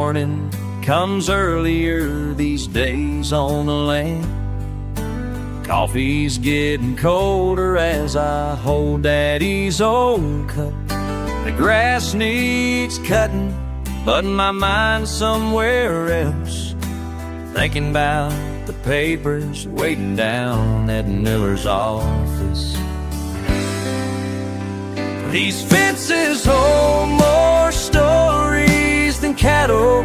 morning comes earlier these days on the land. Coffee's getting colder as I hold Daddy's old cup. The grass needs cutting, but my mind's somewhere else, thinking about the papers waiting down at Miller's office. These fences hold more stories than cattle,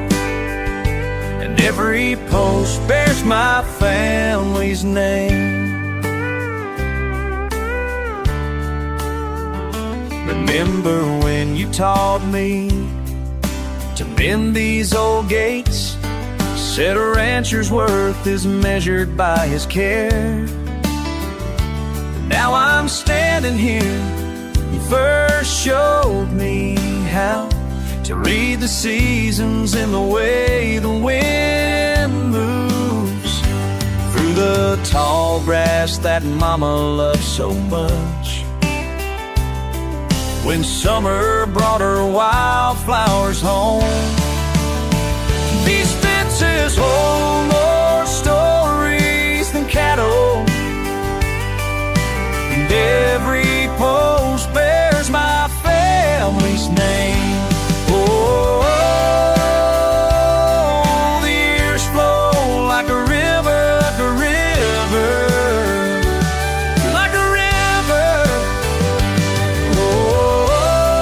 and every post bears my family's name. Remember when you taught me to mend these old gates? Said a rancher's worth is measured by his care. Now I'm standing here. You first showed me how to read the seasons and the way the wind moves through the tall grass that Mama loved so much. When summer brought her wildflowers home, these fences hold more stories than cattle, and every post bears my family's name. Oh, the years flow like a river, like a river, like a river. Oh,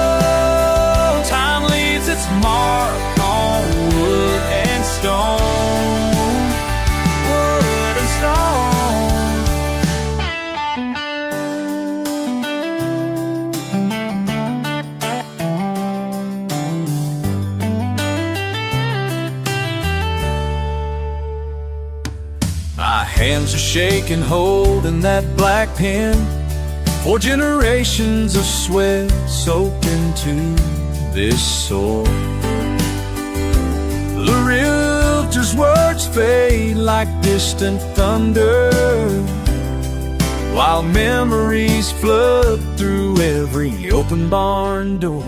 time leaves its mark on wood and stone, wood and stone. My hands are shaking, holding that black pen. 4 generations of sweat soaked into this soil. The realtor's words fade like distant thunder, while memories flood through every open barn door.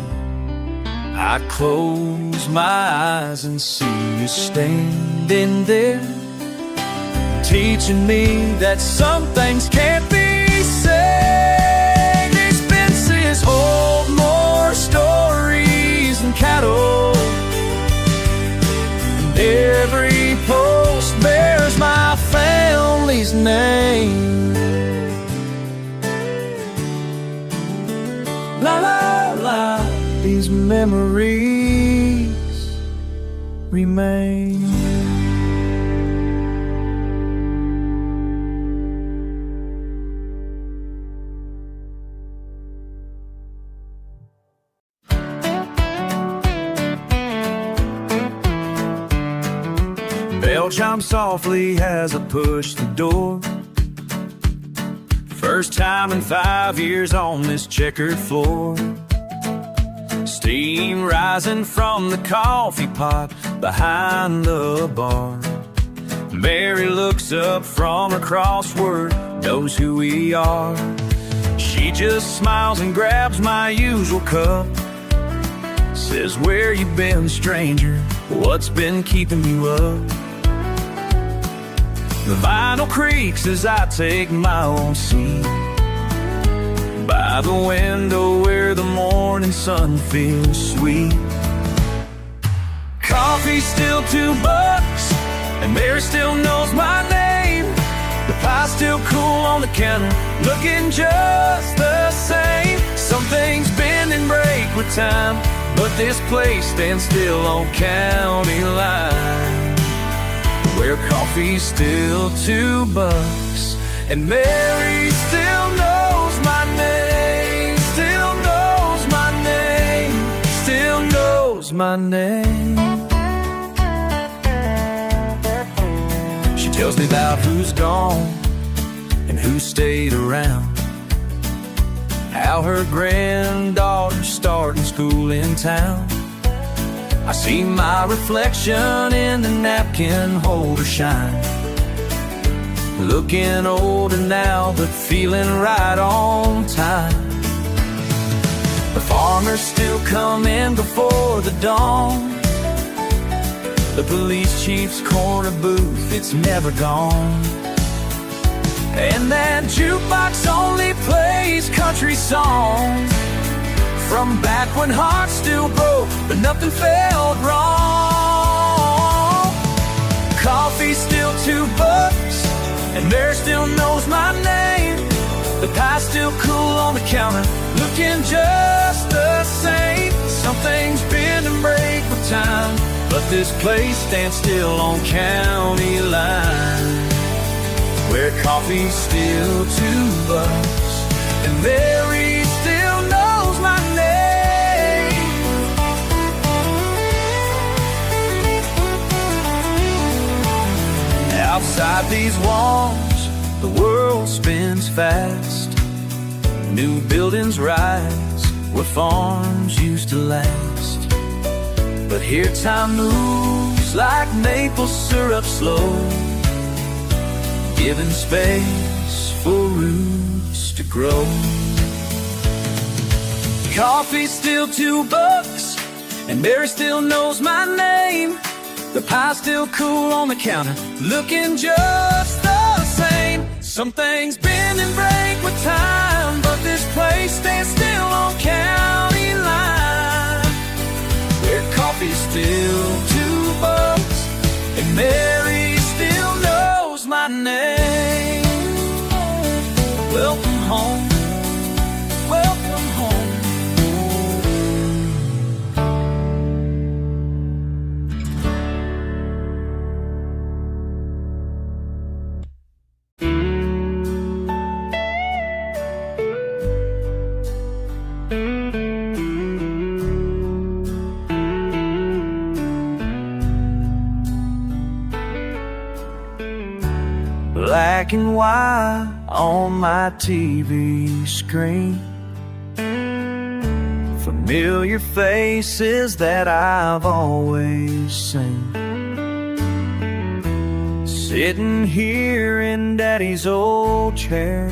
I close my eyes and see you standing there, teaching me that some things can't be said. These fences hold more stories than cattle, and every post bears my family's name. La la la, these memories remain. Bell chimes softly as I push the door. First time in 5 years on this checkered floor. Steam rising from the coffee pot behind the bar. Mary looks up from her crossword, knows who we are. She just smiles and grabs my usual cup, says, "Where you been, stranger? What's been keeping you up?" The vinyl creaks as I take my own seat by the window where the morning sun feels sweet. Coffee's still $2, and Mary still knows my name. The pie's still cool on the counter, looking just the same. Some things bend and break with time, but this place stands still on county line, where coffee's still $2, and Mary still knows my name, still knows my name, still knows my name. She tells me about who's gone and who stayed around, how her granddaughter's starting school in town. I see my reflection in the napkin holder shine, looking older now but feeling right on time. The farmers still come in before the dawn, the police chief's corner booth, it's never gone. And that jukebox only plays country songs from back when hearts still broke, but nothing felt wrong. Coffee's still $2, and Mary still knows my name. The pie's still cool on the counter, looking just the same. Some things bend and break with time, but this place stands still on county line, where coffee's still $2, and Mary still knows my name. Outside these walls, the world spins fast. New buildings rise where farms used to last. But here time moves like maple syrup slow, giving space for roots to grow. Coffee's still $2, and Mary still knows my name. The pie's still cool on the counter, looking just the same. Some things bend and break with time, but this place stands still on county line, where coffee's still $2, and Mary still knows my name. Welcome home, welcome home. Black and white on my TV screen, familiar faces that I've always seen, sitting here in Daddy's old chair,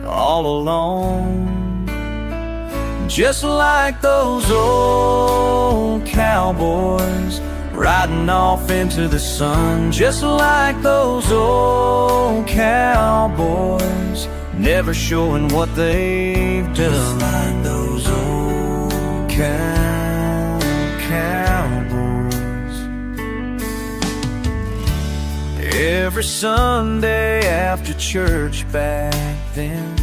all alone, just like those old cowboys riding off into the sun, just like those old cowboys, never showing what they've done. Just like those old cowboys. Every Sunday after church back then,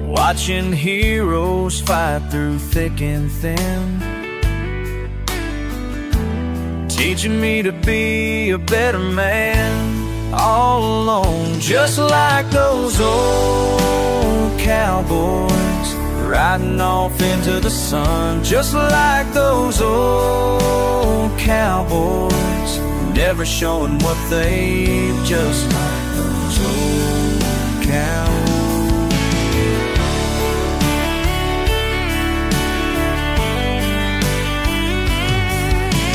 watching heroes fight through thick and thin, teaching me to be a better man, all alone, just like those old cowboys, riding off into the sun, just like those old cowboys, never showing what they've, just like those old cowboys.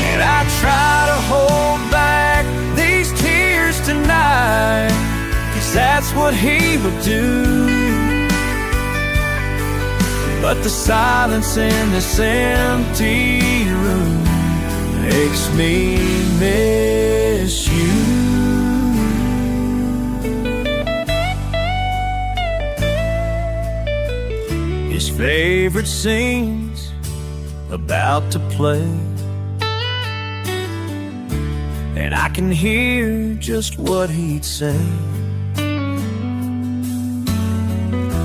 And I try to hold back these tears tonight, 'cause that's what he would do. But the silence in this empty room makes me miss you. His favorite scene's about to play, and I can hear just what he'd say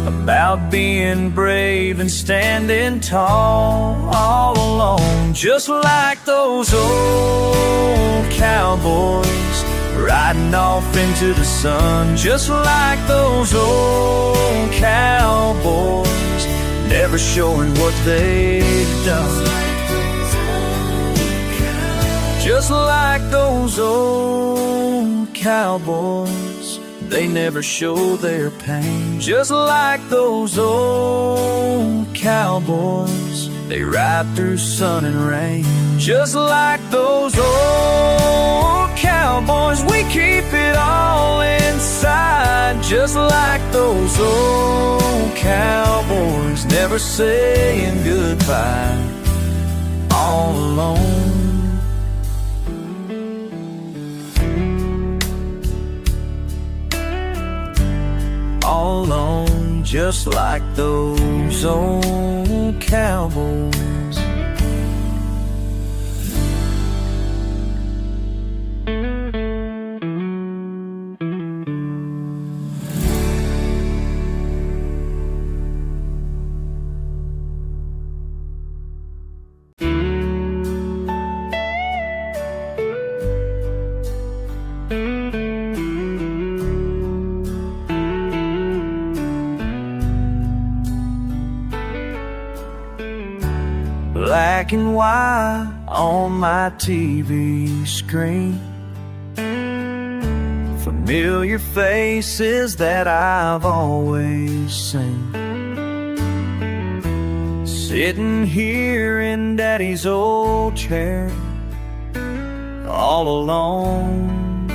about being brave and standing tall, all alone, just like those old cowboys, riding off into the sun, just like those old cowboys, never showing what they've done. Just like those old cowboys, they never show their pain. Just like those old cowboys, they ride through sun and rain. Just like those old cowboys, we keep it all inside. Just like those old cowboys, never saying goodbye, all alone. All alone, just like those old cowboys. Black and white on my TV screen, familiar faces that I've always seen, sitting here in Daddy's old chair, all alone,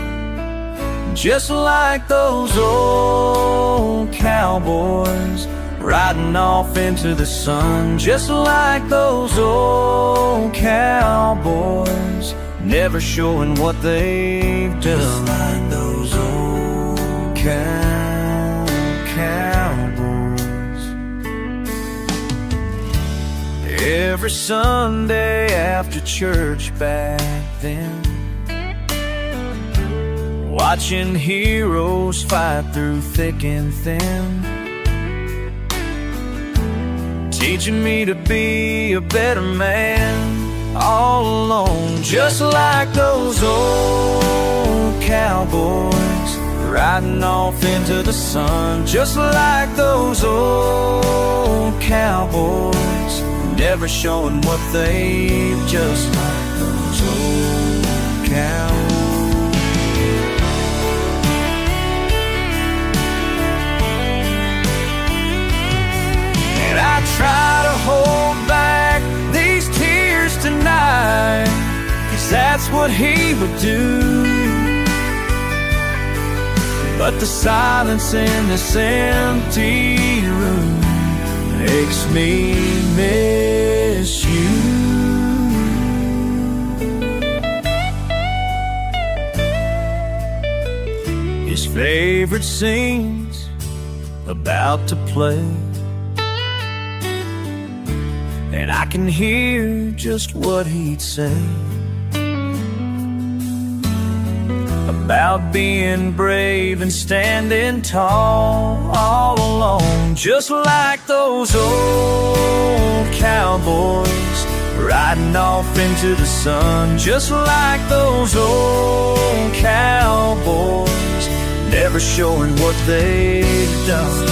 just like those old cowboys, riding off into the sun, just like those old cowboys, never showing what they've done. Just like those old cowboys. Every Sunday after church back then, watching heroes fight through thick and thin, teaching me to be a better man, all alone, just like those old cowboys, riding off into the sun, just like those old cowboys, never showing what they've, just like those old cowboys. I try to hold back these tears tonight, 'cause that's what he would do. But the silence in this empty room makes me miss you. His favorite scene's about to play, and I can hear just what he'd say about being brave and standing tall, all alone, just like those old cowboys, riding off into the sun, just like those old cowboys, never showing what they've done.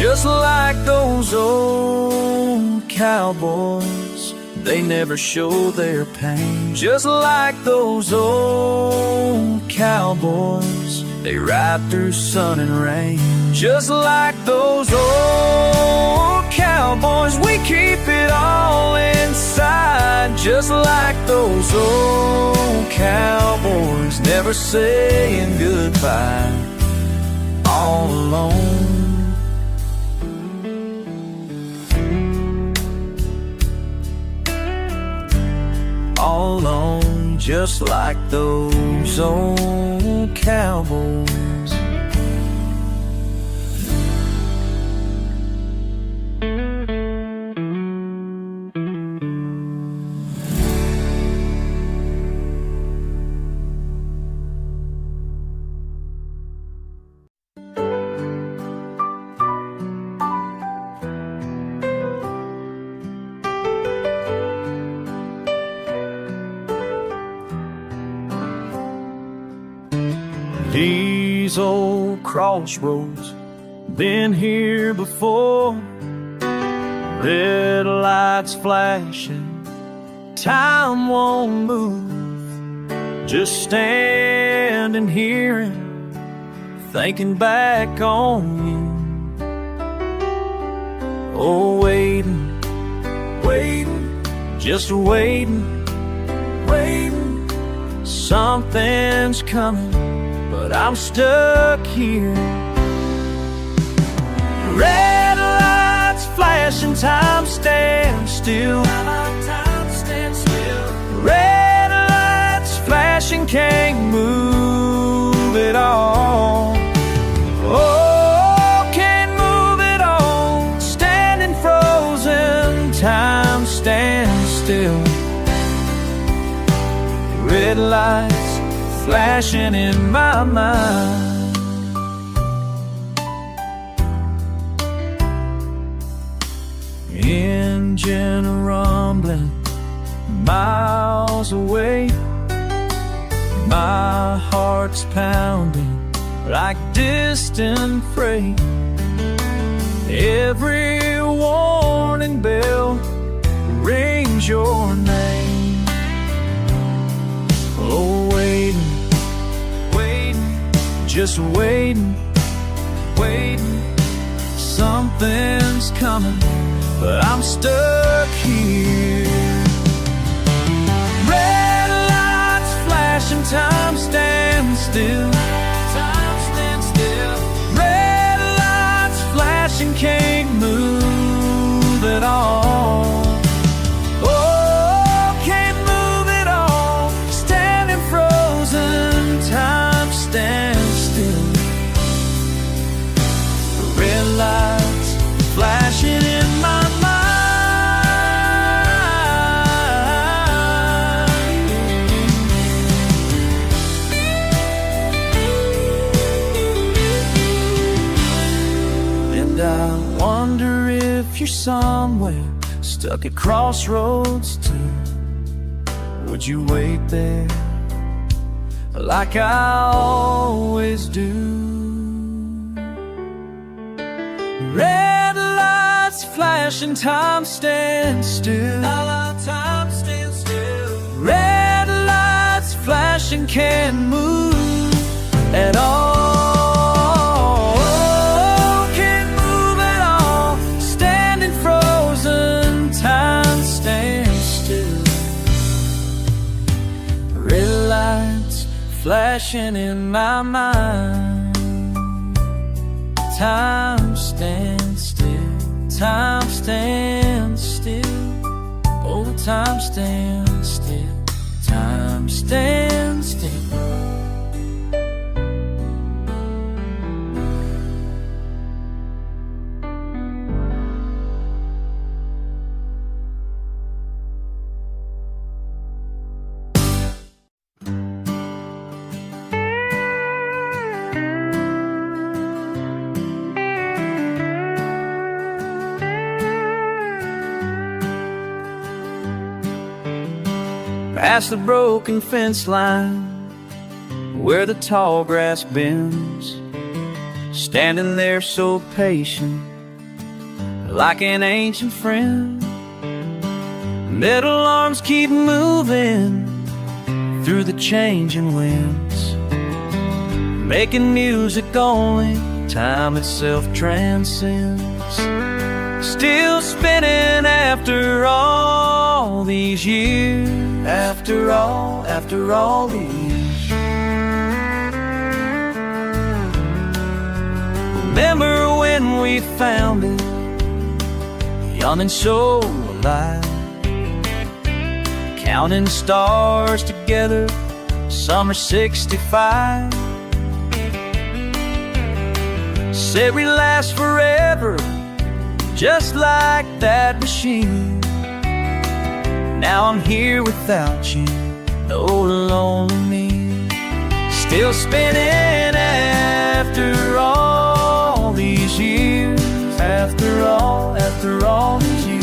Just like those old cowboys, they never show their pain. Just like those old cowboys, they ride through sun and rain. Just like those old cowboys, we keep it all inside. Just like those old cowboys, never saying goodbye, all alone. All alone, just like those old cowboys. These old crossroads, been here before. Red lights flashing, time won't move. Just standing here and thinking back on you. Oh, waiting, just waiting. Something's coming, but I'm stuck here. Red lights flashing, time stands still. Red lights flashing, can't move it all. Oh, can't move it all. Standing frozen, time stands still. Red lights flashing in my mind. Engine rumbling miles away. My heart's pounding like distant freight. Every warning bell rings your name. Oh, waiting, waiting, just waiting, waiting. Something's coming, but I'm stuck here. Red lights flashing, time stands still. Time stands still. Red lights flashing, can't move at all. Oh, can't move at all. Standing frozen, time stands still. Red lights flashing in my mind. And I wonder if you're somewhere stuck at crossroads too. Would you wait there like I always do? Red lights flashing, time stands still. Time stands still. Red lights flashing, can't move at all. Can't move at all. Standing frozen, time stands still. Red lights flashing in my mind. Time stands still. Time stands still. Oh, time stands still. Time stands still. Past the broken fence line where the tall grass bends, standing there so patient, like an ancient friend. Metal arms keep moving through the changing winds, making music only time itself transcends. Still spinning after all these years. After all these. Remember when we found it, young and so alive, counting stars together, summer '65. Said we last forever, just like that machine. Now I'm here without you, no lonely me. Still spinning after all these years. After all these years.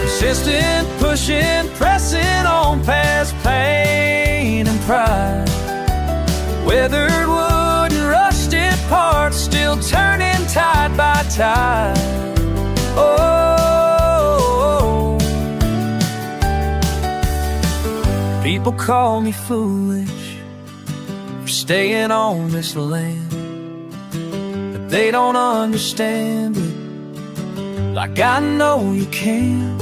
Persistent, pushing, pressing on past pain and pride. Weathered wood and rusted parts, still turning tide by tide. Oh, people call me foolish for staying on this land, but they don't understand it like I know you can.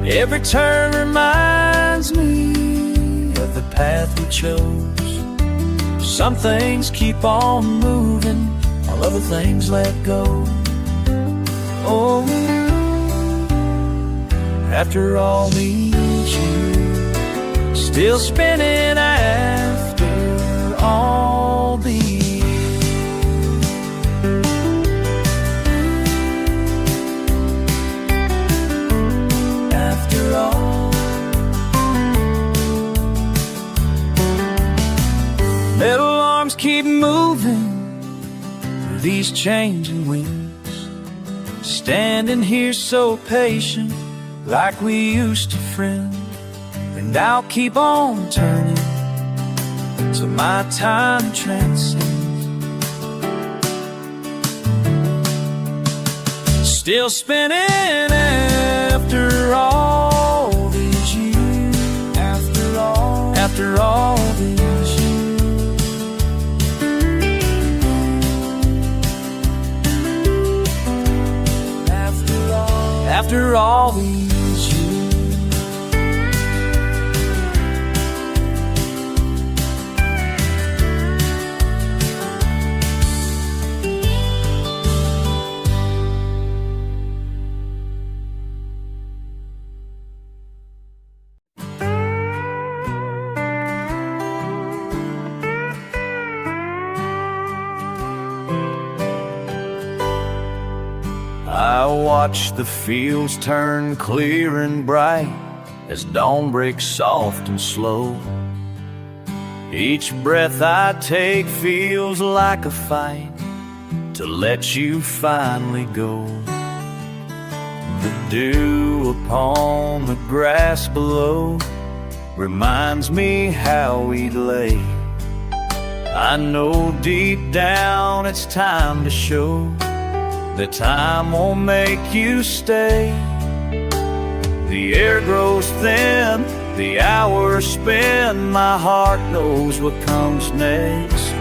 Every turn reminds me of the path we chose. Some things keep on moving, while other things let go. Oh, after all these years, still spinning after all these. After all, metal arms keep moving through these changing winds, standing here so patient, like we used to friend. And I'll keep on turning till my time transcends. Still spinning after all these years. After all these years. After all these years. I watch the fields turn clear and bright as dawn breaks soft and slow. Each breath I take feels like a fight to let you finally go. The dew upon the grass below reminds me how we lay. I know deep down it's time to show that time won't make you stay. The air grows thin, the hours spin, my heart knows what comes next.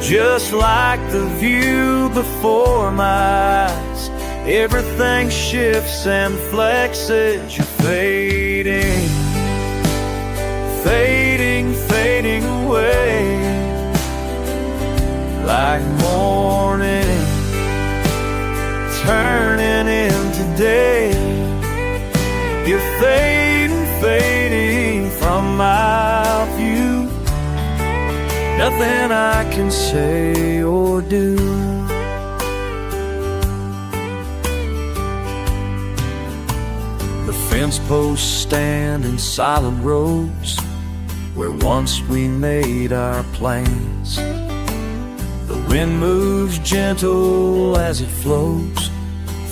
Just like the view before my eyes, everything shifts and flexes. You're fading, fading, fading away, like morning turning into day. You're fading, fading from my view. Nothing I can say or do. The fence posts stand in silent rows where once we made our plans. The wind moves gentle as it flows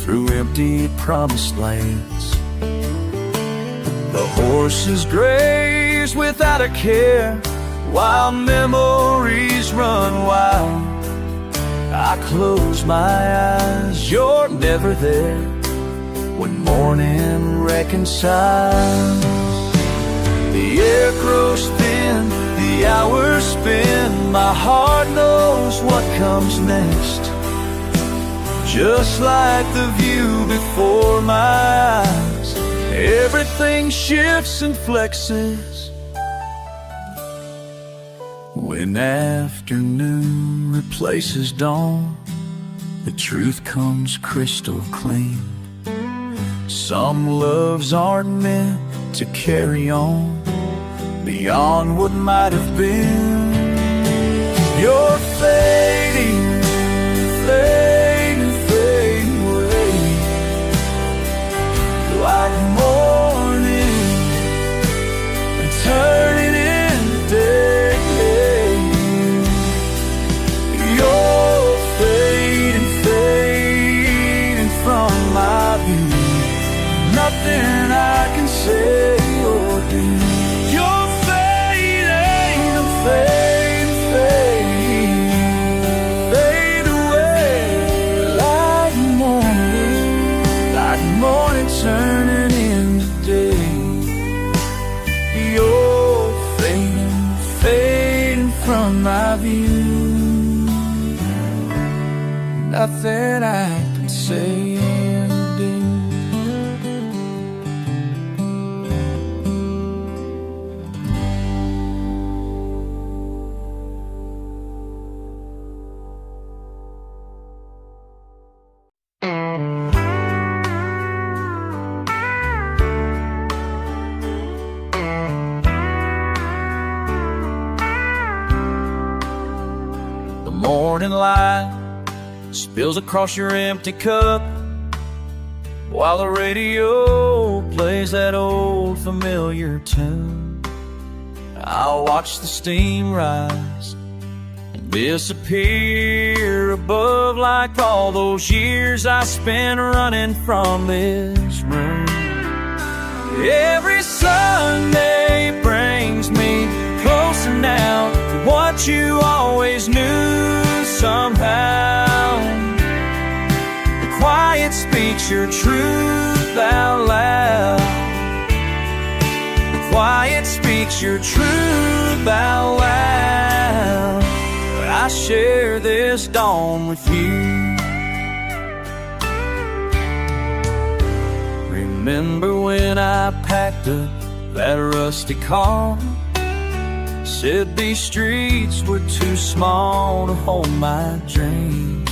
through empty promised lands. The horses graze without a care while memories run wild. I close my eyes, you're never there when morning reconciles. The air grows thin, the hours spin, my heart knows what comes next. Just like the view before my eyes, everything shifts and flexes. When afternoon replaces dawn, the truth comes crystal clean. Some loves aren't meant to carry on beyond what might have been. You're fading, fading, fading away, like morning and turning into day. You're fading, fading from my view. Nothing I can say or do. You're fading, fading, fading, fade away like morning turning into day. You're fading, fading from my view. Nothing I can say say you did. The morning light spills across your empty cup while the radio plays that old familiar tune. I'll watch the steam rise and disappear above, like all those years I spent running from this room. Every Sunday brings me closer now to what you always knew somehow. The quiet speaks your truth out loud. The quiet speaks your truth out loud. I share this dawn with you. Remember when I packed up that rusty car? Said these streets were too small to hold my dreams.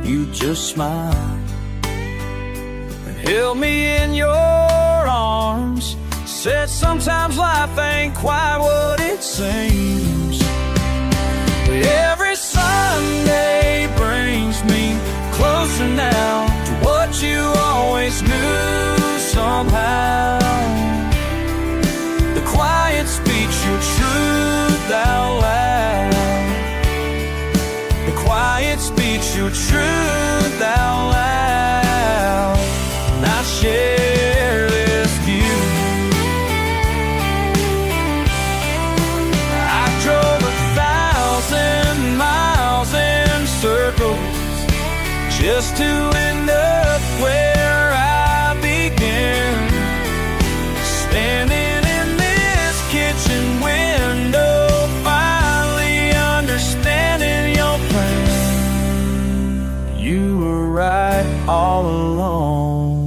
You just smiled and held me in your arms. Said sometimes life ain't quite what it seems. But every Sunday brings me closer now to what you always knew somehow. The quiet speaks your truth out loud. The quiet speaks your truth out loud. And I share this view. I drove 1,000 miles in circles just to end up where I began. Standing in this kitchen window, finally understanding your plan. You were right all along.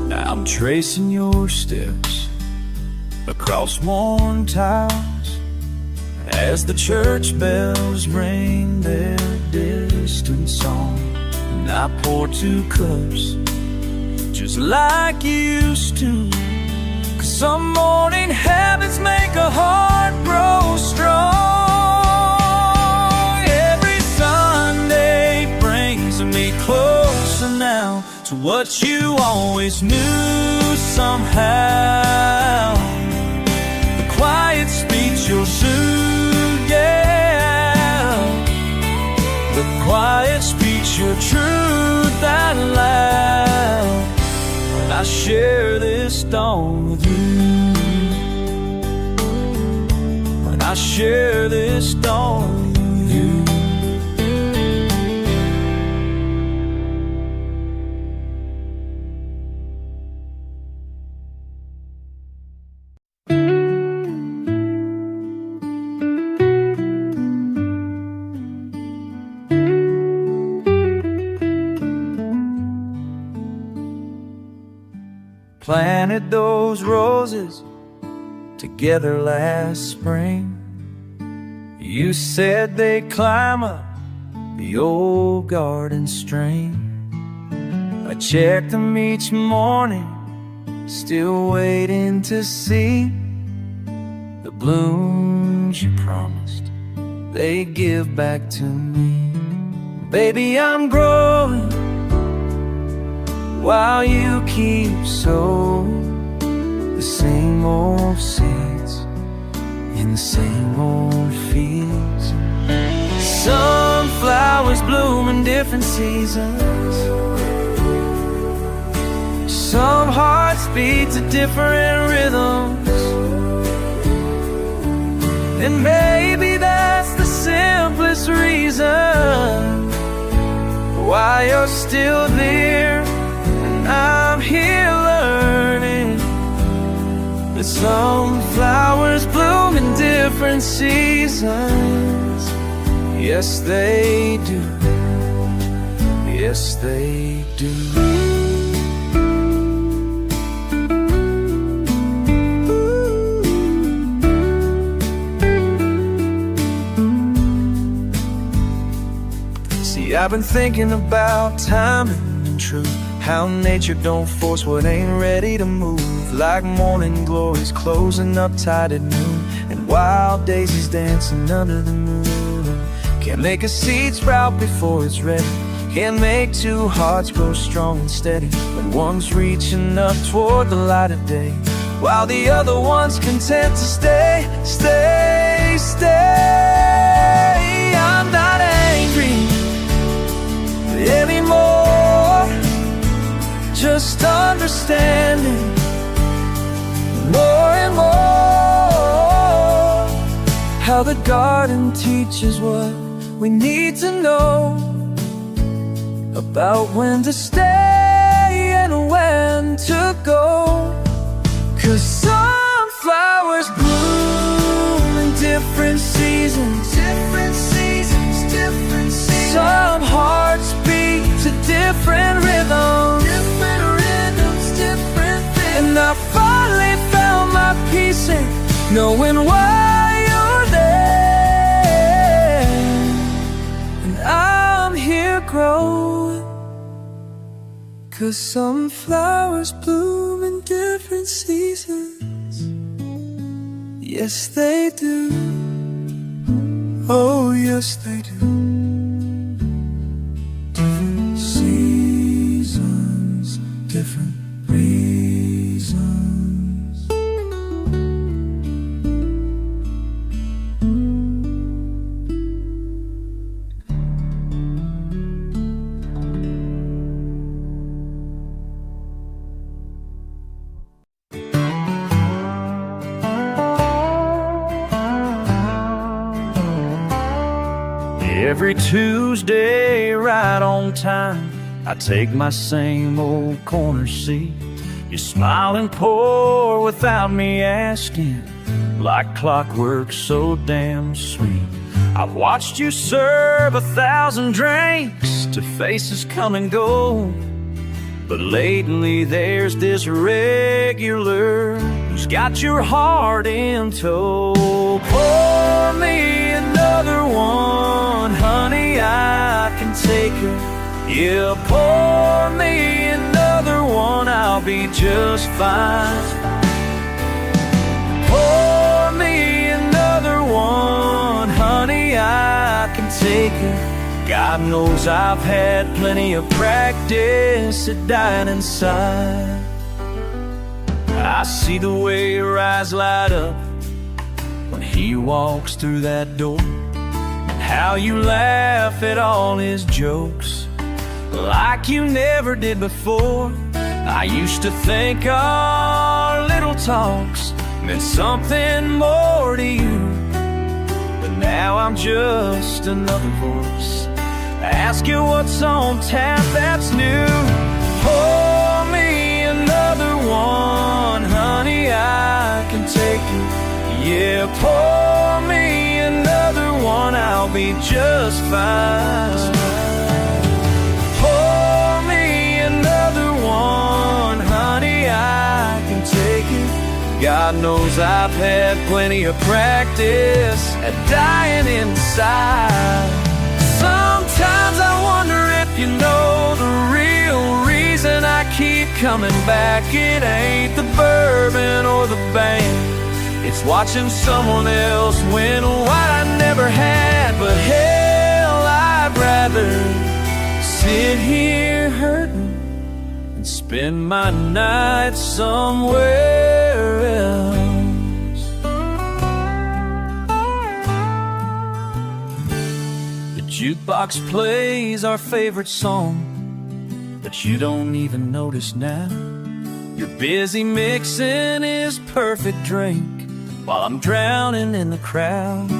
Now I'm tracing your steps across worn tiles as the church bells ring their distant song. And I pour 2 cups just like you used to, 'cause some morning habits make a heart grow strong. Every Sunday brings me closer now to what you always knew somehow. The quiet speech you'll soon, yeah. The quiet speech your truth out loud. And I share this dawn with you. And I share this dawn with you. Planted those roses together last spring. You said they'd climb up the old garden stream. I checked them each morning, still waiting to see the blooms you promised they'd give back to me. Baby, I'm growing while you keep sowing the same old seeds in the same old fields. Some flowers bloom in different seasons. Some hearts beat to different rhythms. And maybe that's the simplest reason why you're still there. I'm here learning Some flowers bloom in different seasons. Yes, they do. Yes, they do. See, I've been thinking about timing and truth, how nature don't force what ain't ready to move. Like morning glories closing up tight at noon, and wild daisies dancing under the moon. Can't make a seed sprout before it's ready. Can't make two hearts grow strong and steady when one's reaching up toward the light of day, while the other one's content to stay, stay, stay. I'm not angry anymore, just understanding more and more how the garden teaches what we need to know about when to stay and when to go. 'Cause some flowers bloom in different seasons, different seasons, different seasons. Some hearts beat to different rhythms, different rhythms, different rhythms. And I finally found my peace in knowing why you're there, and I'm here growing. 'Cause some flowers bloom in different seasons. Yes, they do. Oh, yes, they do. Different seasons, different reasons. Every Tuesday, right on time, I take my same old corner seat. You smile and pour without me asking, like clockwork so damn sweet. I've watched you serve 1,000 drinks to faces come and go, but lately there's this regular who's got your heart in tow. Pour me another one, honey, I can take her. Yeah, pour me another one, I'll be just fine. Pour me another one, honey, I can take her. God knows I've had plenty of practice at dying inside. I see the way your eyes light up when he walks through that door, and how you laugh at all his jokes like you never did before. I used to think our little talks meant something more to you, but now I'm just another voice. Ask you what's on tap that's new. Pour me another one, honey, I can take it. Yeah, pour me another one, I'll be just fine. Pour me another one, honey, I can take it. God knows I've had plenty of practice at dying inside. Sometimes I wonder if you know the real reason I keep coming back. It ain't the bourbon or the band, it's watching someone else win what I never had. But hell, I'd rather sit here hurting and spend my night somewhere else. The jukebox plays our favorite song, but you don't even notice now. You're busy mixing his perfect drink while I'm drowning in the crowd.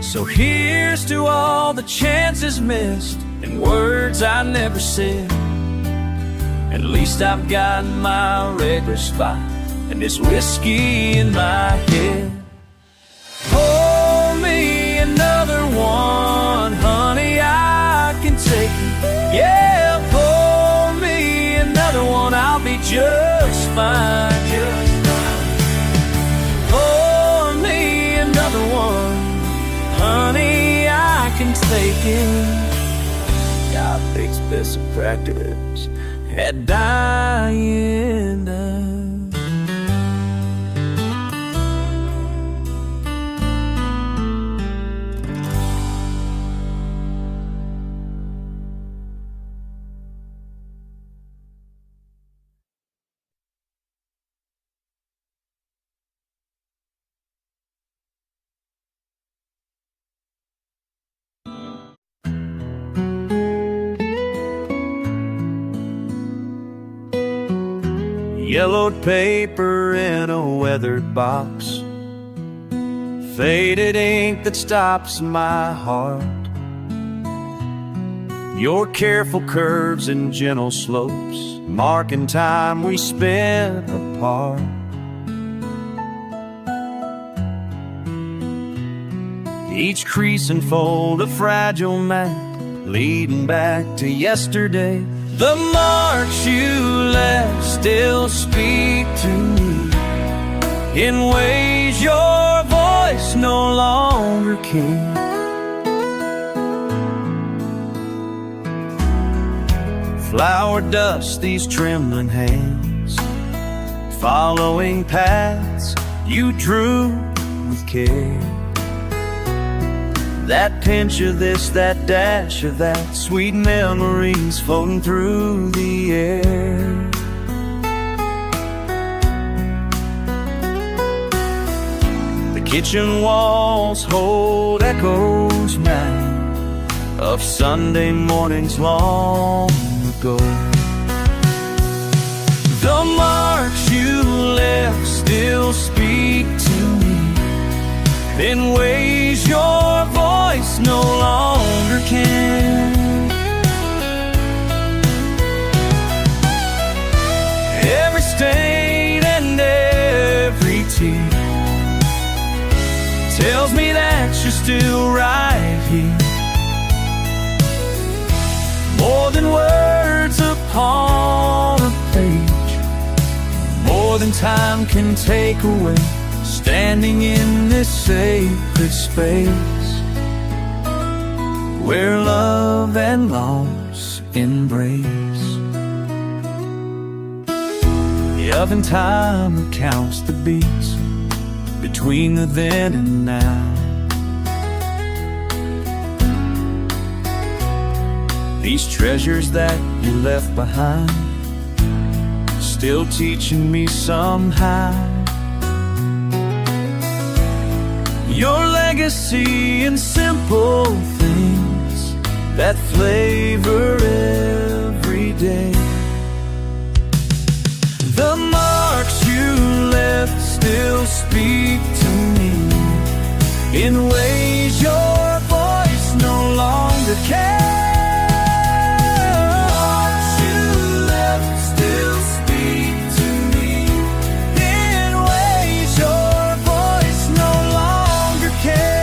So here's to all the chances missed and words I never said. At least I've got my regular spot and this whiskey in my head. Pour me another one, honey, I can take it. Yeah, pour me another one, I'll be just fine. Pour me another one, honey, I can take it. God thinks best of practice at dying down. Yellowed paper in a weathered box, faded ink that stops my heart, your careful curves and gentle slopes, marking time we spent apart. Each crease and fold a fragile map, leading back to yesterday. The marks you left still speak to me in ways your voice no longer can. Flower dust these trembling hands, following paths you drew with care. That pinch of this, that dash of that, sweet memories floating through the air. The kitchen walls hold echoes now of Sunday mornings long ago. The marks you left still speak to me in ways your voice no longer can. Every stain and every tear tells me that you're still right here. More than words upon a page, more than time can take away, standing in this sacred space where love and loss embrace. The oven timer counts the beats between the then and now. These treasures that you left behind, still teaching me somehow. Your legacy in simple things that flavor every day. The marks you left still speak to me in ways your voice no longer can. Marks you left still speak to me in ways your voice no longer can.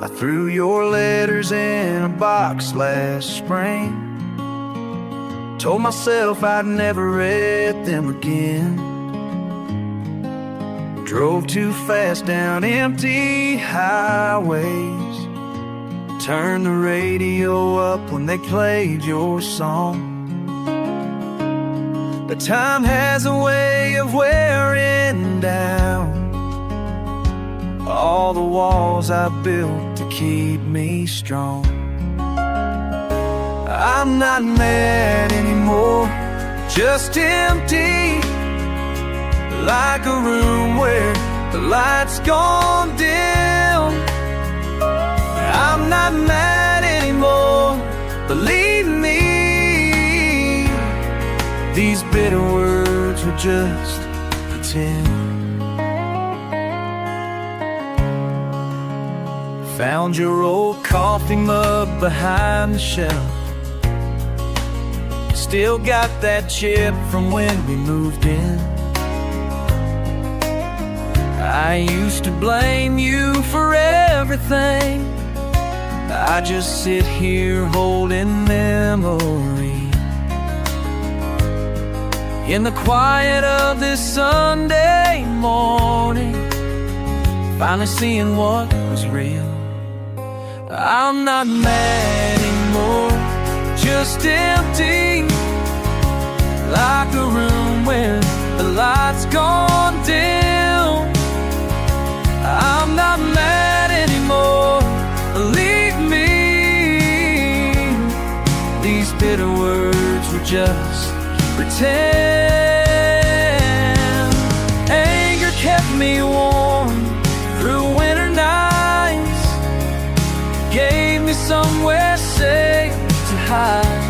I threw your letters in a box last spring, told myself I'd never read them again. Drove too fast down empty highways, turned the radio up when they played your song. But time has a way of wearing down all the walls I built to keep me strong. I'm not mad anymore, just empty, like a room where the light's gone dim. I'm not mad anymore, believe me, these bitter words were just pretend. Found your old coffee mug behind the shelf. Still got that chip from when we moved in. I used to blame you for everything. I just sit here holding memory. In the quiet of this Sunday morning, finally seeing what was real. I'm not mad anymore, just empty, like a room where the light's gone dim. I'm not mad anymore, believe me, these bitter words were just pretend. Anger kept me warm through winter nights, gave me somewhere safe to hide.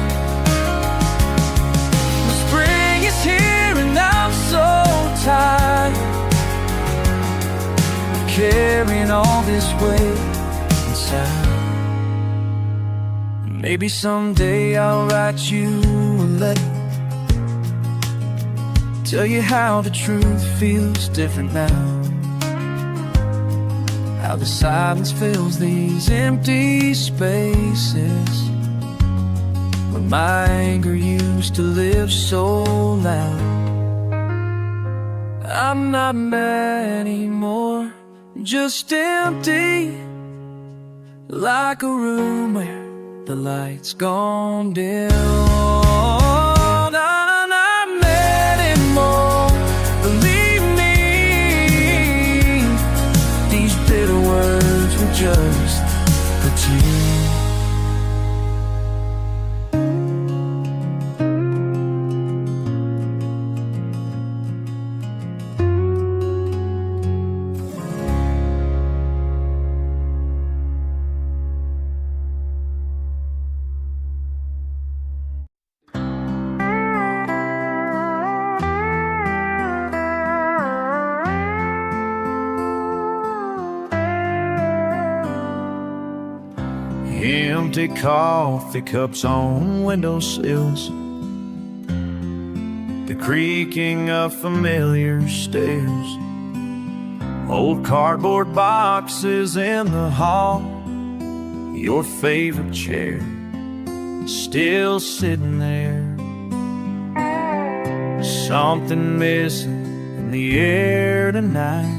The spring is here and I'm so tired of carrying all this weight inside. Maybe someday I'll write you a letter, tell you how the truth feels different now, how the silence fills these empty spaces where my anger used to live so loud. I'm not mad anymore, just empty, like a room where the light's gone dim. I'm not mad anymore, believe me, these bitter words were just pretend. Empty coffee cups on windowsills, the creaking of familiar stairs, old cardboard boxes in the hall, your favorite chair still sitting there. Something missing in the air tonight,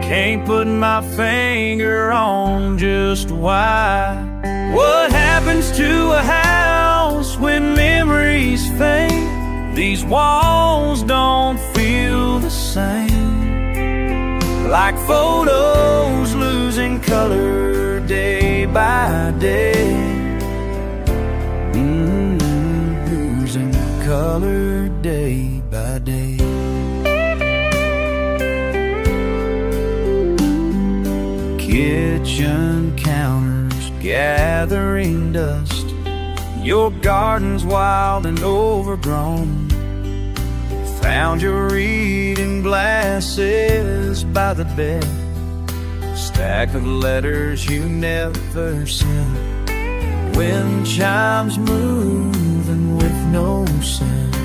can't put my finger on just why. What happens to a house when memories fade? These walls don't feel the same, like photos losing color day by day. Losing color day by day. Kitchen counters gathering dust, your garden's wild and overgrown. Found your reading glasses by the bed, stack of letters you never sent. Wind chimes moving with no sound.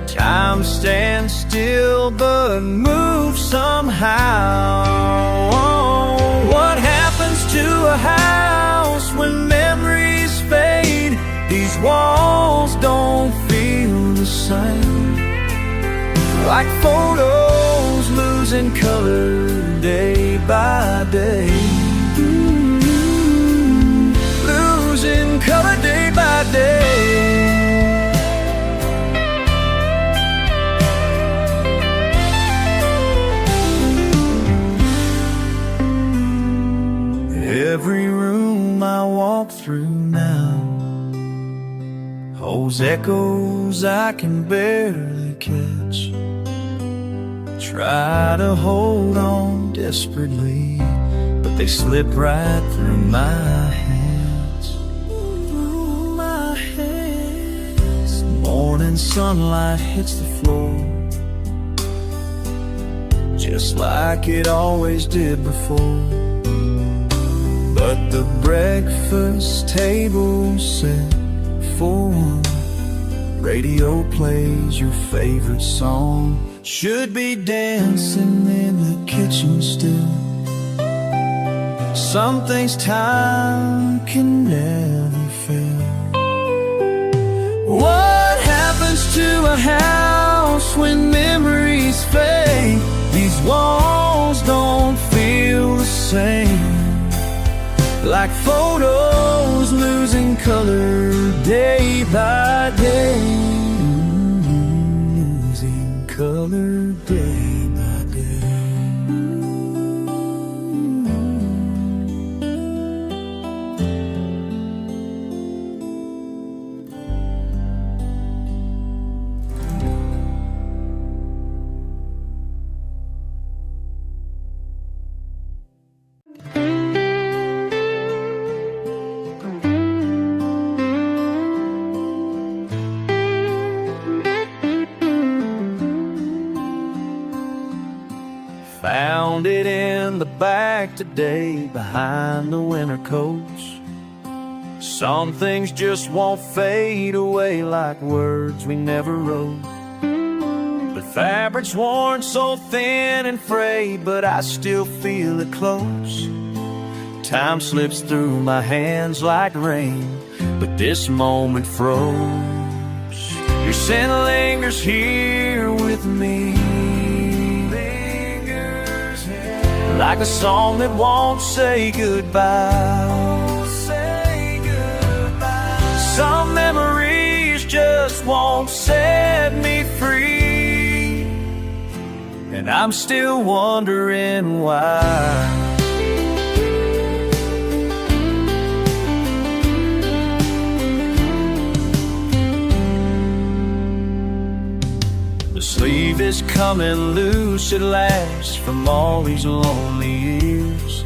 Time stands still but moves somehow. What happens to a house when memories fade? These walls don't feel the same, like photos losing color day by day. Losing color day by day. Those echoes I can barely catch. Try to hold on desperately, but they slip right through my hands. Through my hands. Morning sunlight hits the floor, just like it always did before. But the breakfast table's set for one. Radio plays your favorite song. Should be dancing in the kitchen still. Some things time can never fill. What happens to a house when memories fade? These walls don't feel the same, like photos losing color day by day. Losing color day by day. Found it in the back today, behind the winter coats. Some things just won't fade away like words we never wrote. The fabric's worn so thin and frayed, but I still feel it close. Time slips through my hands like rain, but this moment froze. Your scent lingers here with me, like a song that won't say goodbye. Some memories just won't set me free, and I'm still wondering why. The sleeve is coming loose at last from all these lonely years.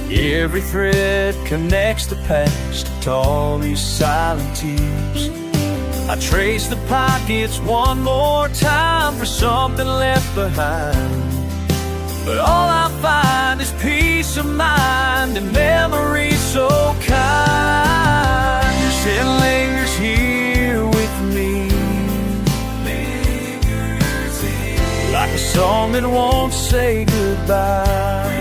Every thread connects the past to all these silent tears. I trace the pockets one more time for something left behind, but all I find is peace of mind and memories so kind. Your scent lingers here with me, like a song that won't say goodbye.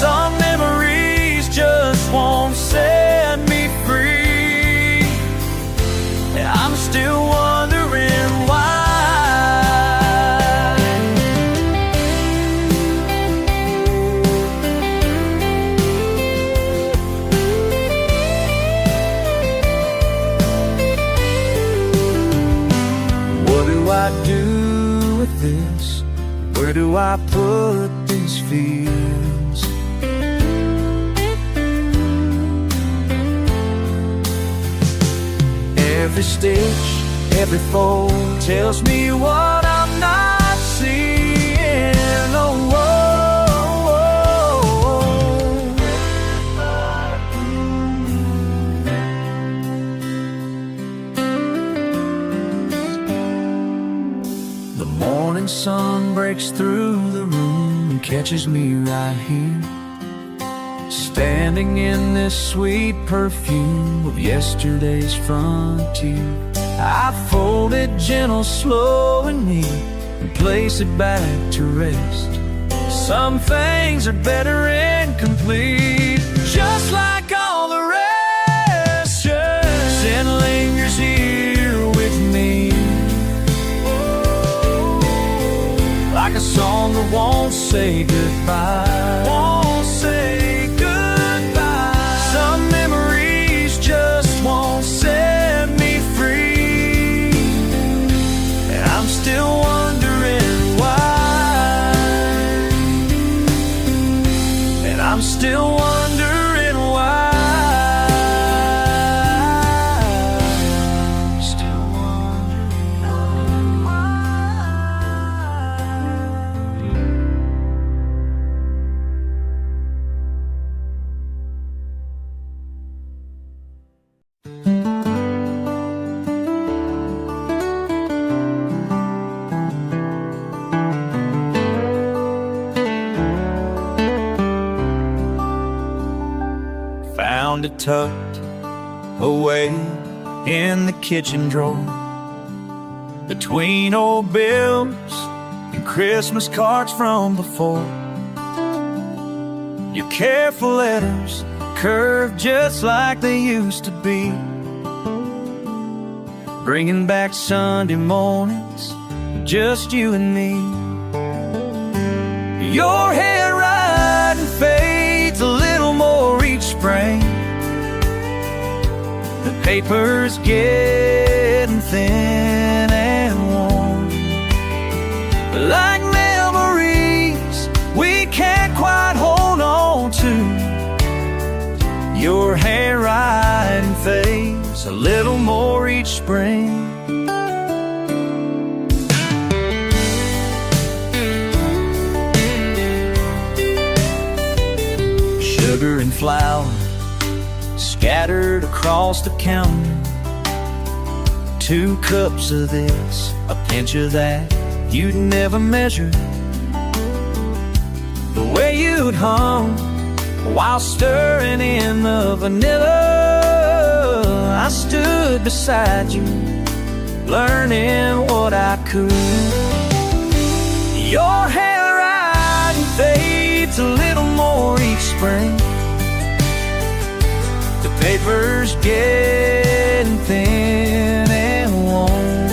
Some memories just won't set me free, and I'm still wondering why. What do I do with this? Where do I put these feelings? Every stitch, every fold tells me what I'm not seeing. Oh, oh, oh. The morning sun breaks through the room and catches me right here, standing in this sweet perfume of yesterday's frontier. I fold it gentle, slow and neat, and place it back to rest. Some things are better incomplete, just like all the rest. Scent lingers here with me, like a song that won't say goodbye. Won't say goodbye. Some memories just won't set me free, and I'm still wondering why. And I'm still wondering why. tucked away in the kitchen drawer, between old bills and Christmas cards from before. Your careful letters curved just like they used to be, bringing back Sunday mornings, just you and me. Your handwriting fades a little more each spring. The paper's getting thin and worn, like memories we can't quite hold on to. Your handwriting fades a little more each spring. Sugar and flour scattered across the counter. 2 cups of this, a pinch of that, you'd never measure. The way you'd hum while stirring in the vanilla, I stood beside you, learning what I could. Your handwriting fades a little more each spring. The paper's getting thin and worn,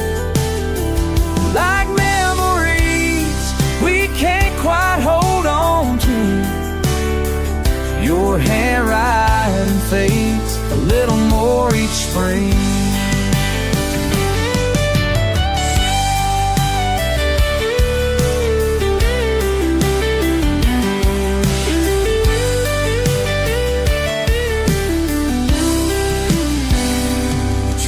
like memories we can't quite hold on to. Your handwriting fades a little more each spring.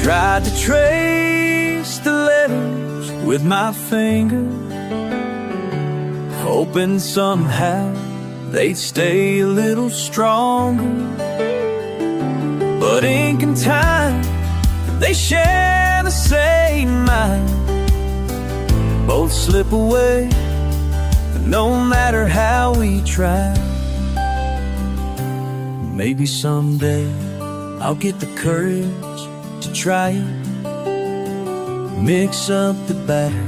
Tried to trace the letters with my finger, hoping somehow they'd stay a little stronger. But ink and time, they share the same mind. Both slip away, no matter how we try. Maybe someday I'll get the courage to try it, mix up the batter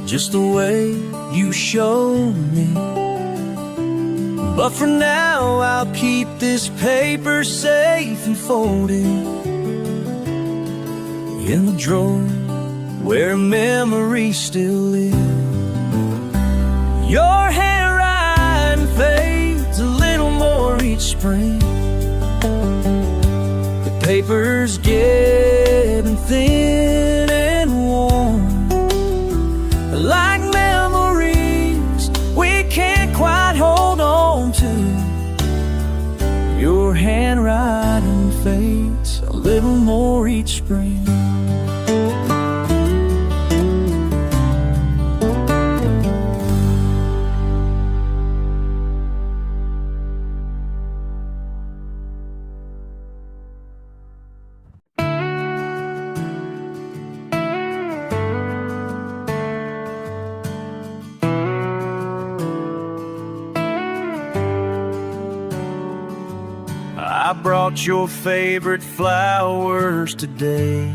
just the way you showed me. But for now I'll keep this paper safe and folded in the drawer where memories still live. Your handwriting fades a little more each spring. The paper's getting thin and worn, like memories we can't quite hold on to. Your handwriting fades a little more each spring. I brought your favorite flowers today,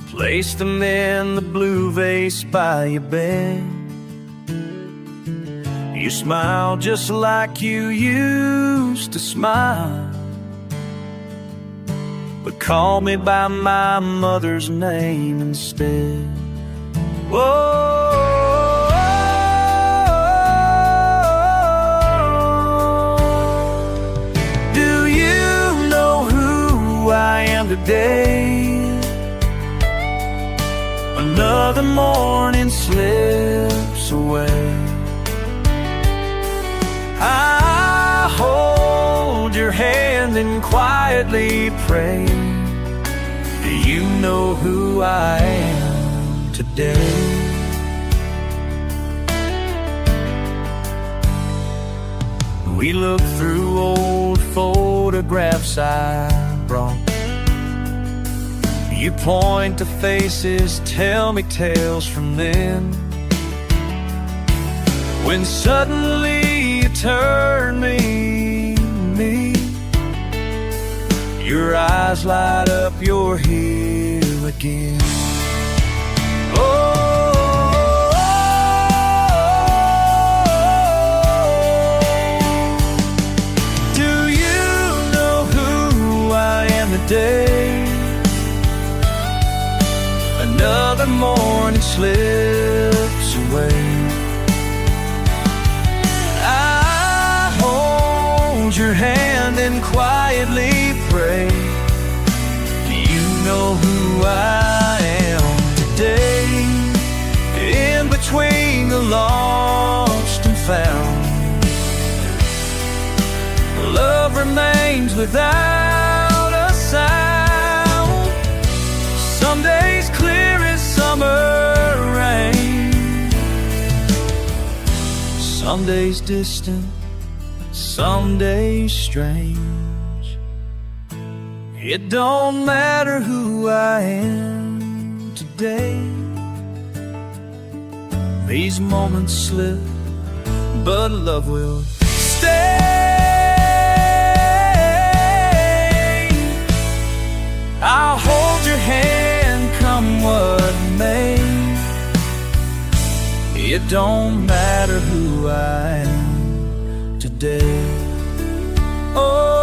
placed them in the blue vase by your bed. You smile just like you used to smile, but call me by my mother's name instead. Whoa. I am today. Another morning slips away. I hold your hand and quietly pray. Do you know who I am today? We look through old photographs I brought. You point to faces, tell me tales from then, when suddenly you turn me your eyes light up, you're here again. Do you know who I am today? Another morning slips away. I hold your hand and quietly pray. Do you know who I am today? In between the lost and found, love remains without a sound. Some days clear as summer rain, some days distant, some days strange. It don't matter who I am today. These moments slip, but love will stay. I'll hold your hand come what may. It don't matter who I am today. Oh,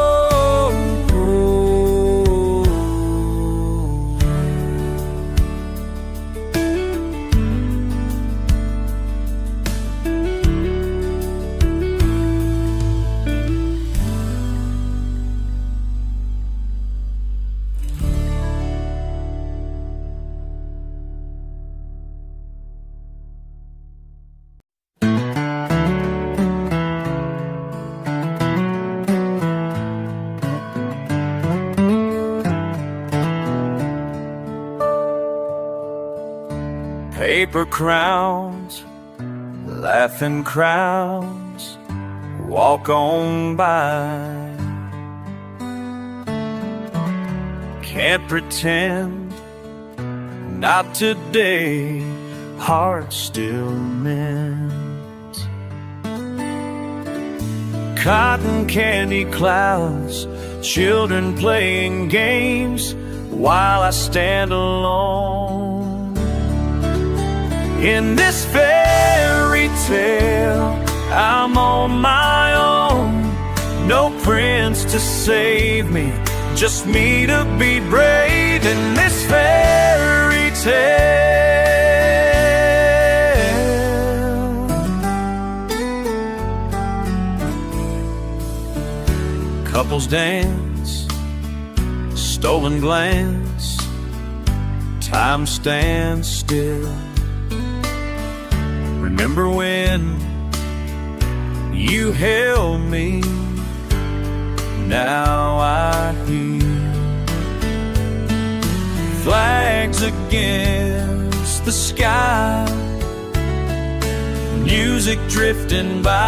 paper crowns, laughing crowds walk on by. Can't pretend, not today, heart still mends. Cotton candy clouds, children playing games, while I stand alone. In this fairy tale, I'm on my own. No prince to save me, just me to be brave in this fairy tale. Couples dance, stolen glance, time stands still. Remember when you held me? Now I hear flags against the sky, music drifting by,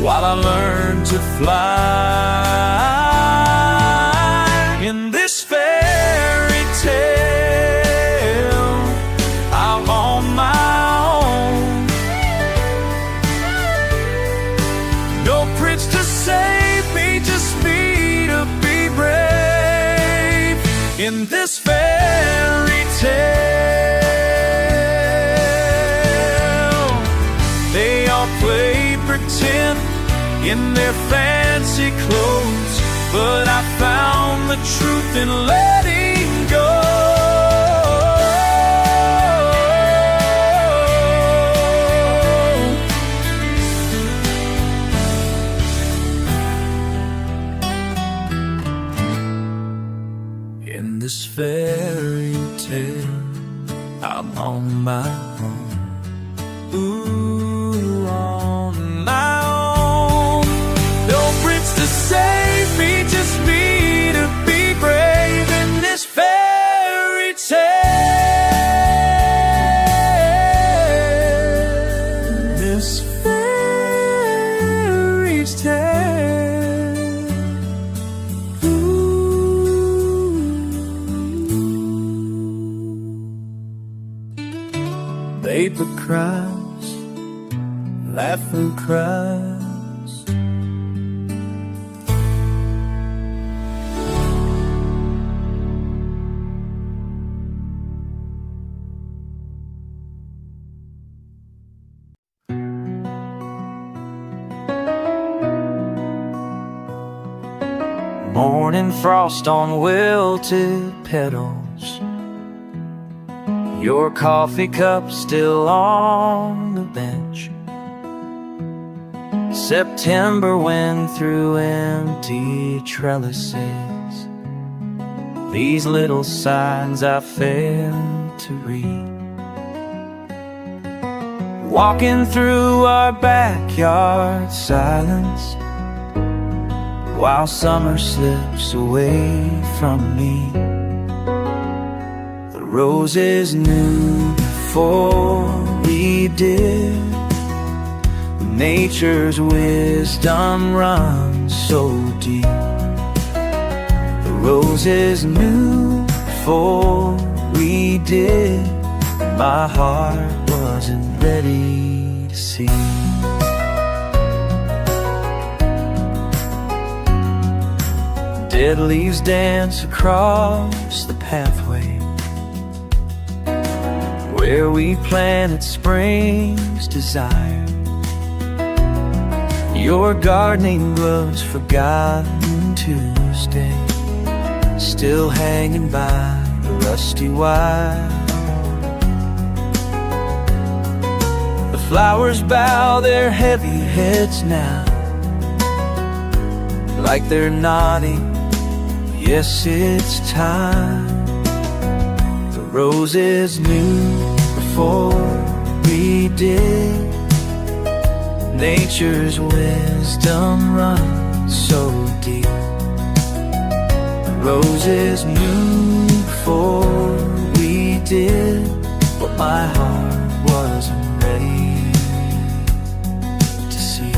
while I learn to fly. In this fairy tale, I'm on my own. No prince to save me, just me to be brave. In this fairy tale, they all play pretend in their fancy clothes, but I found the truth in letting go. In this fairy tale, I'm on my own. Ooh, on my own. No prince to save me, just me to be brave in this fairy tale. This fairy tale. Paper cries, laughing cries, Morning frost on wilted petals, your coffee cup still on the bench. September wind through empty trellises, these little signs I failed to read. Walking through our backyard silence, while summer slips away from me. The roses knew before we did, nature's wisdom runs so deep. The roses knew before we did, my heart wasn't ready to see. Dead leaves dance across the pathway where we planted spring's desire. Your gardening gloves forgotten to stay, still hanging by the rusty wire. The flowers bow their heavy heads now, like they're nodding, yes, it's time. The roses knew before we did, nature's wisdom runs so deep. The roses knew before we did, but my heart wasn't ready to see.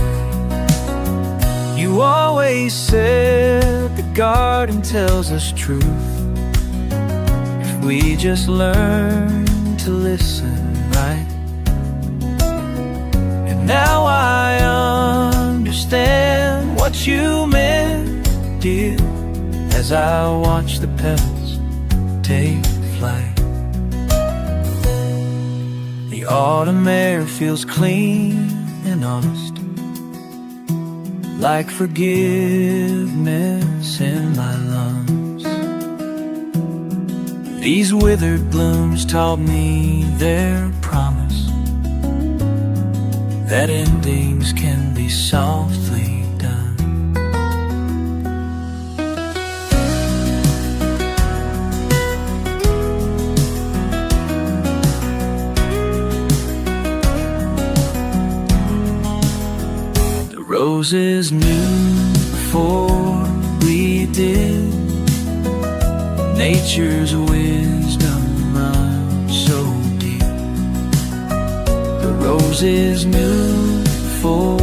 You always said the garden tells us truth if we just learn to listen right. And now I understand what you meant, dear, as I watch the petals take flight. The autumn air feels clean and honest, like forgiveness in my lungs. These withered blooms taught me their promise, that endings can be softly done. The roses knew before we did, nature's wisdom runs so deep. The roses knew before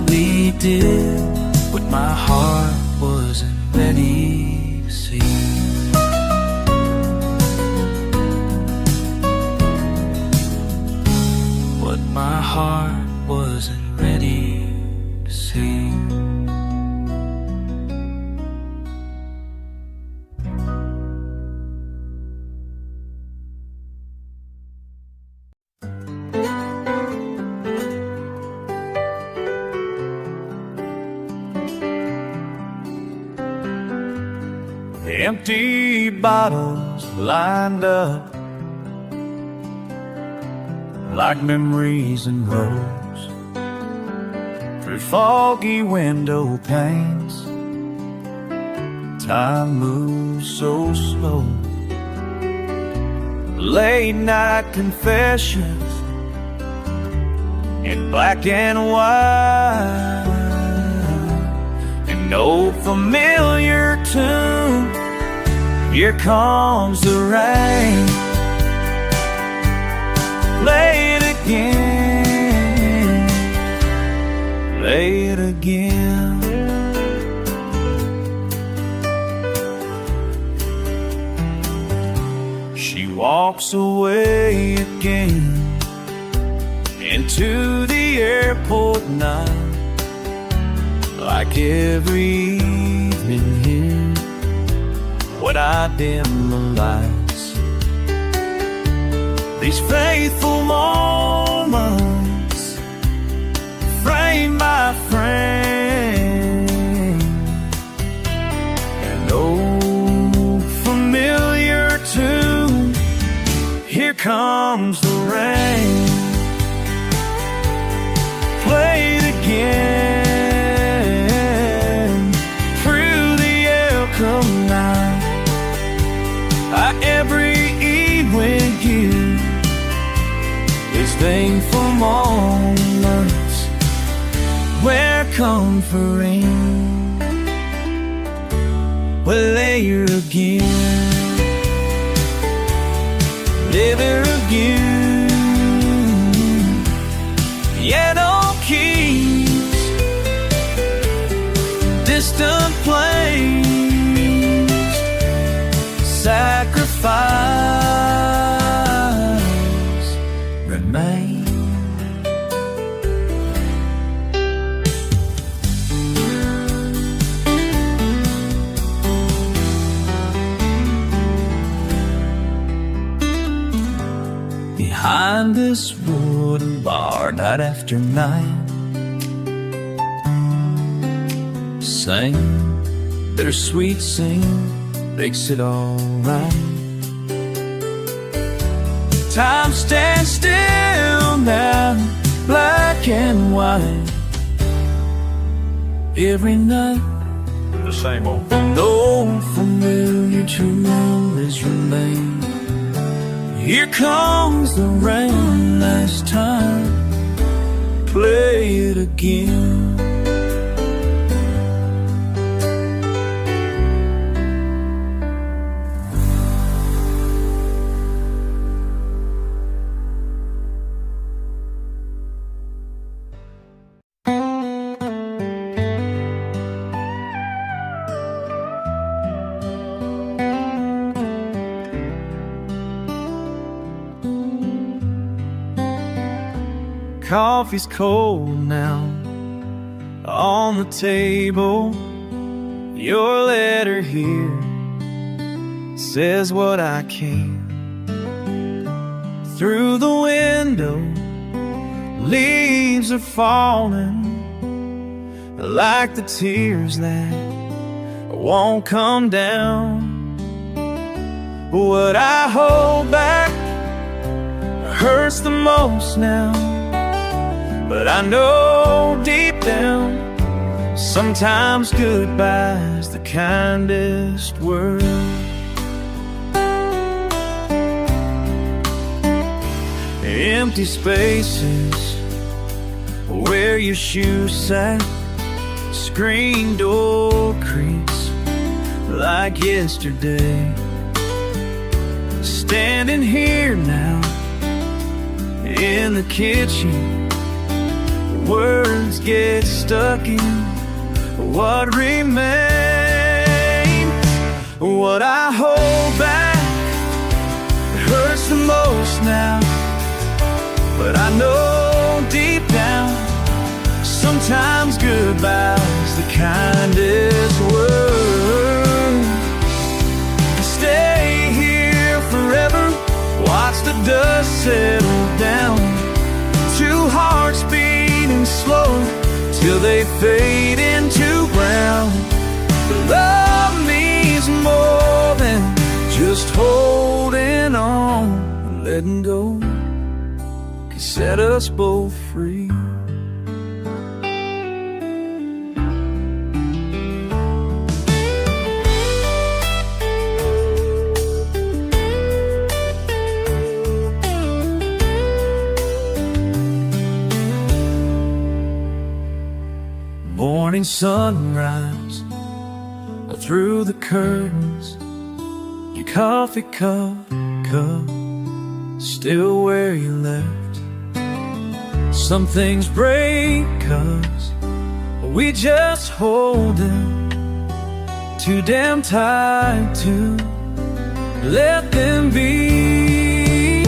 we did, what my heart wasn't ready to see. What my heart wasn't ready to see. Empty bottles lined up like memories in rows through foggy window panes. Time moves so slow. Late night confessions in black and white, and no familiar tune. Here comes the rain. Play it again, play it again. She walks away again into the airport night, like every evening here when I dim the lights. These faithful moments, frame by frame, comes the rain. Played again through the Elkham night. Every evening here is thankful moments where comforting will layer again, never again. Yet all keys, distant plains, sacrifice remain. Behind this wooden bar, night after night, sing their sweet sing, makes it alright. Time stands still now, black and white. Every night, the same old. No familiar truths remain. Here comes the rain, last time, play it again. Coffee's cold now on the table. Your letter here says what I can. Through the window, leaves are falling like the tears that won't come down. What I hold back hurts the most now. But I know deep down, sometimes goodbye's the kindest word. Empty spaces where your shoes sat, screen door creaks like yesterday. Standing here now in the kitchen, words get stuck in what remains. What I hold back hurts the most now. But I know deep down, sometimes goodbye's the kindest word. Stay here forever, watch the dust settle down. Two hearts beating slow till they fade into brown. Love means more than just holding on and letting go. Can set us both free. Morning sunrise through the curtains, your coffee cup still where you left. Some things break 'cause we just hold them too damn tight to let them be.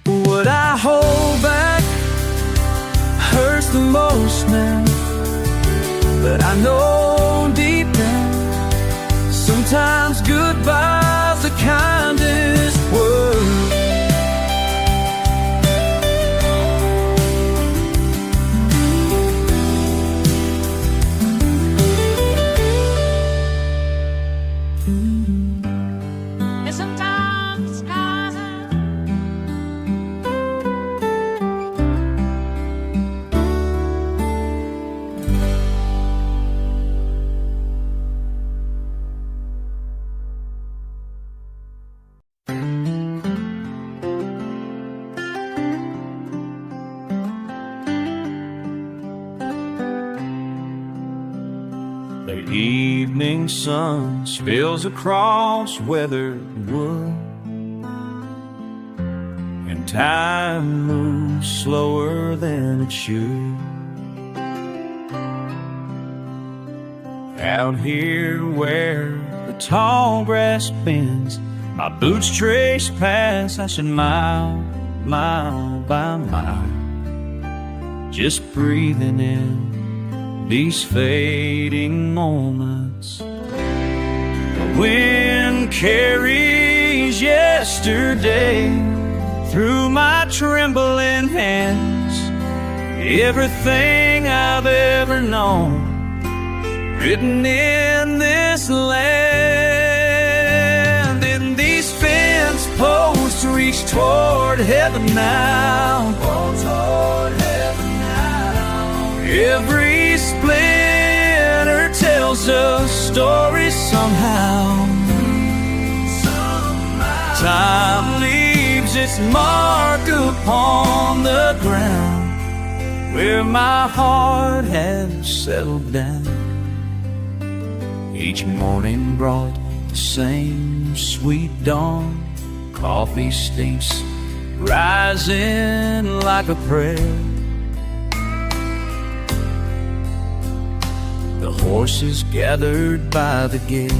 What I hold back hurts the most now. But I know deep down, sometimes goodbye's the kindest word. And sometimes the skies are evening sun spills across weathered wood, and time moves slower than it should. Out here where the tall grass bends, my boots trace passing mile by mile, just breathing in these fading moments. The wind carries yesterday through my trembling hands, everything I've ever known written in this land. And these fence posts reach toward heaven now. Oh, toward heaven now. Every splinter tells a story somehow. Time leaves its mark upon the ground where my heart has settled down. Each morning brought the same sweet dawn, coffee steams rising like a prayer. The horses gathered by the gate,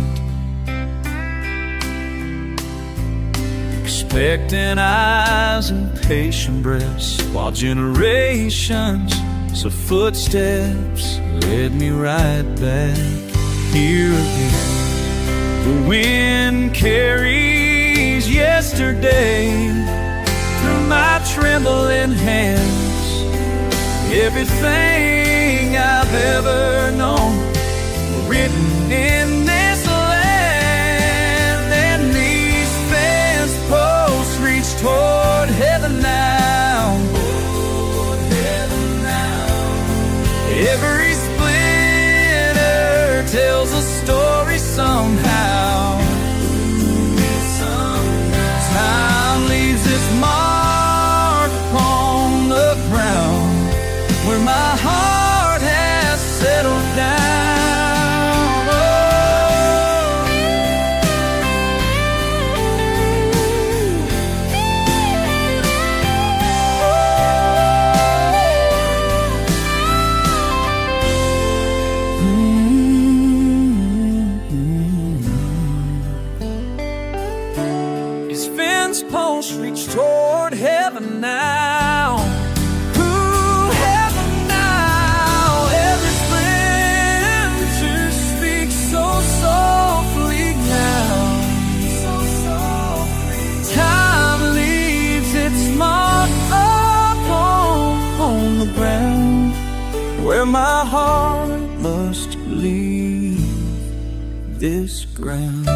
expectant eyes and patient breaths, while generations of footsteps led me right back here again. The wind carries yesterday through my trembling hands, everything I've ever known written in this land. And these fence posts reach toward heaven now. Toward heaven now. Every tells a story somehow. Time leaves its mark upon the ground where my heart has settled down. Reach toward heaven now. Ooh, heaven now. Every splinter speaks so softly now. So softly. Time leaves its mark upon the ground where my heart must leave this ground.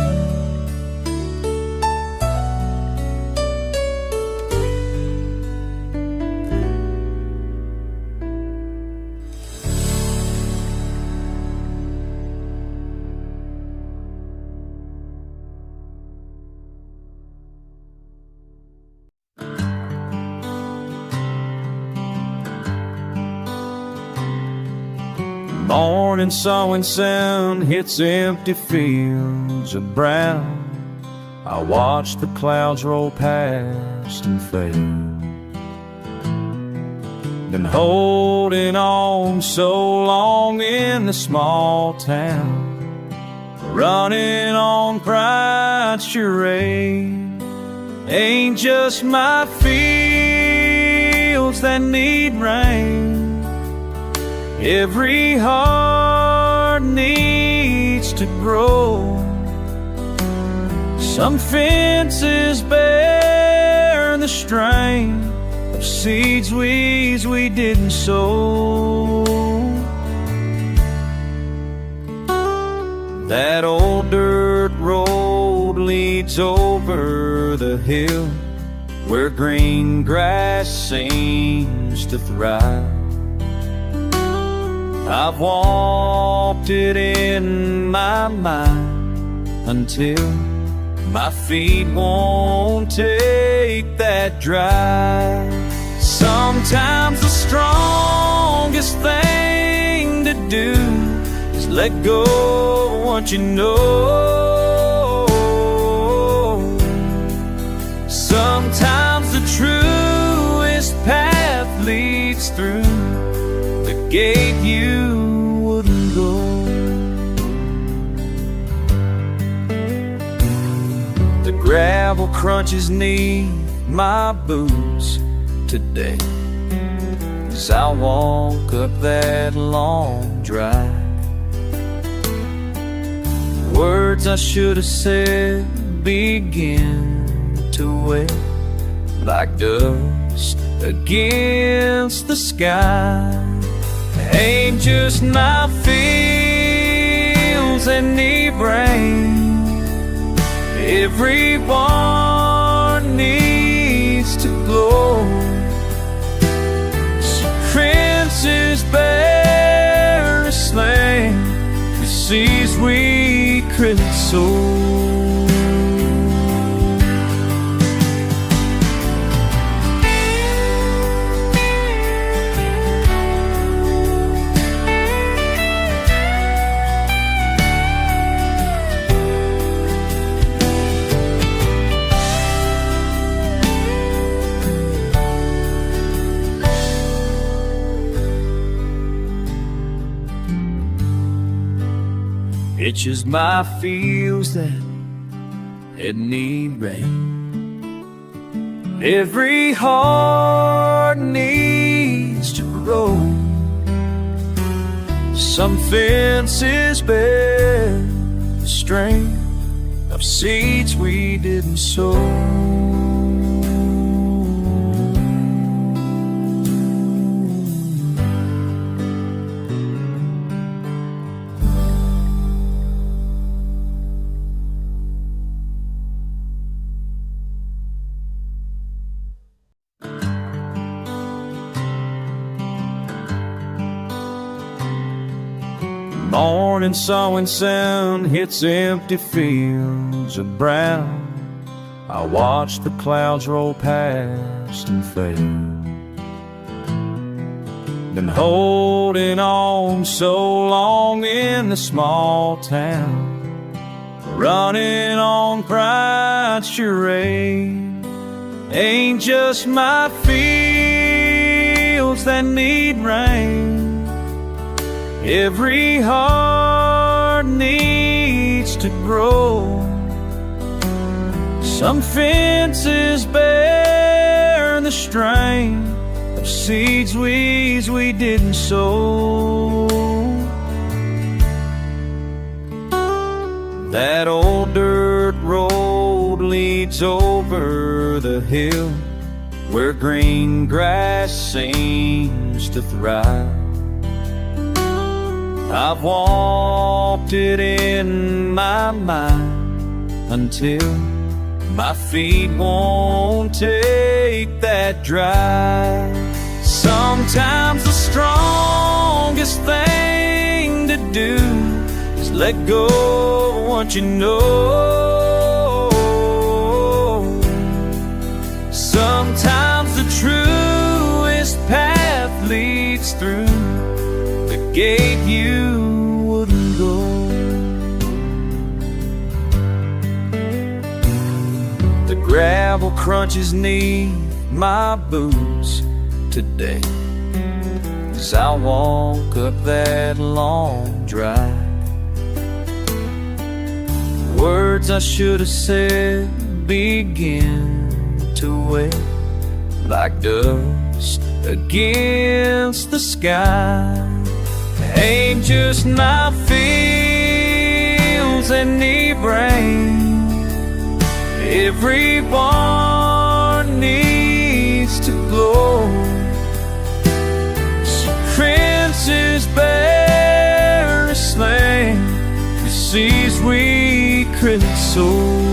Morning sawing sound hits empty fields of brown. I watch the clouds roll past and fade, been holding on so long in the small town, running on pride's charade. Ain't just my fields that need rain, every heart needs to grow. Some fences bear the strain of seeds we didn't sow. That old dirt road leads over the hill where green grass seems to thrive. I've walked it in my mind until my feet won't take that drive. Sometimes the strongest thing to do is Just let go of what you know. Sometimes the truest path leads through the gate you wouldn't go. The gravel crunches neath my boots today as I walk up that long drive. Words I should have said begin to weigh like dust against the sky. Ain't just my fields that need rain. Everyone needs to blow. So princes bear a slain who sees we critics soul. It's just my fields that need rain. Every heart needs to grow. Some fences bear the strength of seeds we didn't sow. Morning sawing sound hits empty fields of brown. I watch the clouds roll past and fade. Been holding on so long in the small town, running on pride's charade. Ain't just my fields that need rain. Every heart needs to grow. Some fences bear the strain of seeds we didn't sow. That old dirt road leads over the hill where green grass seems to thrive. I've walked it in my mind until my feet won't take that drive. Sometimes the strongest thing to do is let go of what you know. Sometimes the truest path leads through the gate you wouldn't go. The gravel crunches neath my boots today as I walk up that long drive. Words I should have said begin to weigh like dust against the sky. Ain't just my fields that need rain. Everyone needs to glow. So princes bear a slain who sees we critics soul.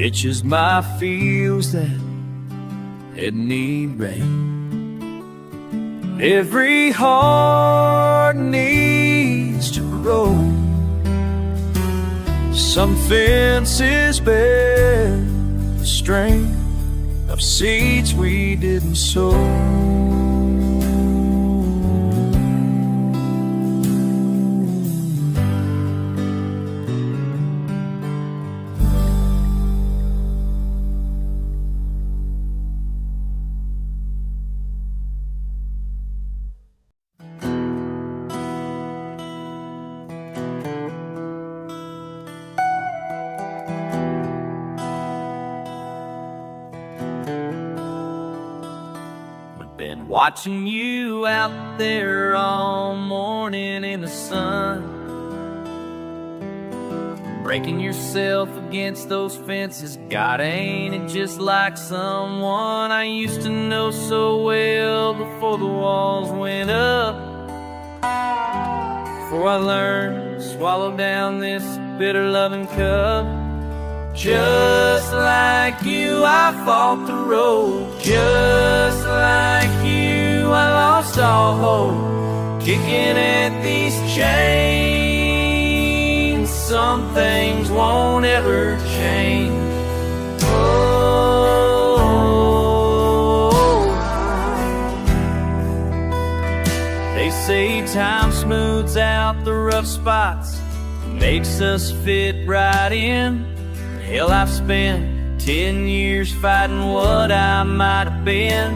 It's just my feels that it need rain. Every heart needs to grow. Some fences bear the strength of seeds we didn't sow. Been watching you out there all morning in the sun, breaking yourself against those fences. God, ain't it just like someone I used to know so well before the walls went up, before I learned to swallow down this bitter loving cup. Just like you, I fought the road. Just like you, I lost all hope, kicking at these chains. Some things won't ever change. Oh, they say time smooths out the rough spots, makes us fit right in. Hell, I've spent 10 years fighting what I might have been.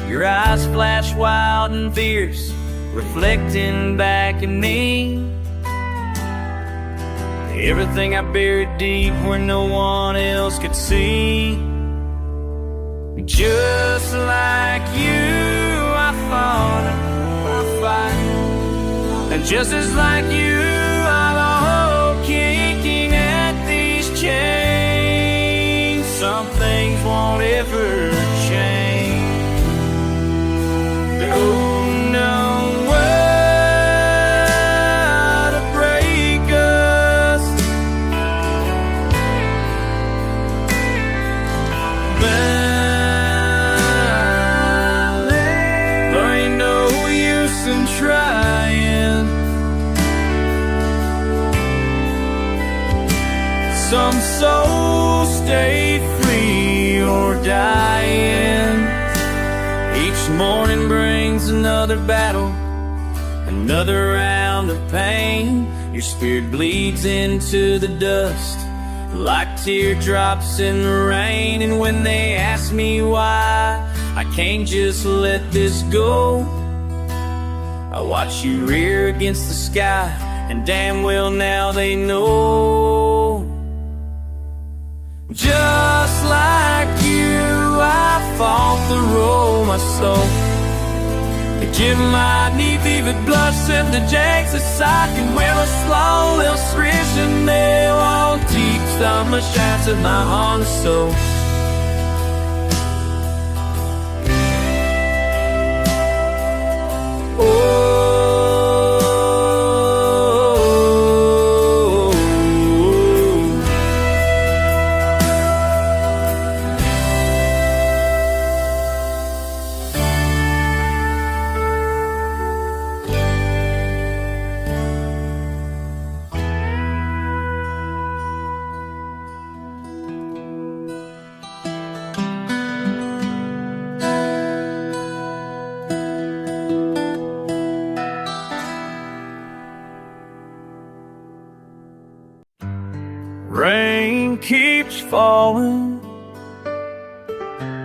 Your eyes flash wild and fierce, reflecting back at me. Everything I buried deep where no one else could see. Just like you, I fought, I fight. And just as like you, I'm all kicking at these chains. Some things won't ever change. Oh no, way to break us. There ain't no use in trying. Some souls stay free or dying. Each morning brings another battle, another round of pain. Your spirit bleeds into the dust like teardrops in the rain. And when they ask me why I can't just let this go, I watch you rear against the sky, and damn well now they know. Just like you, I fought the road myself. Give my knee fever blood, send the jakes aside. Can wear a slow little restriction, they won't teach some shots of my heart and soul. Rain keeps falling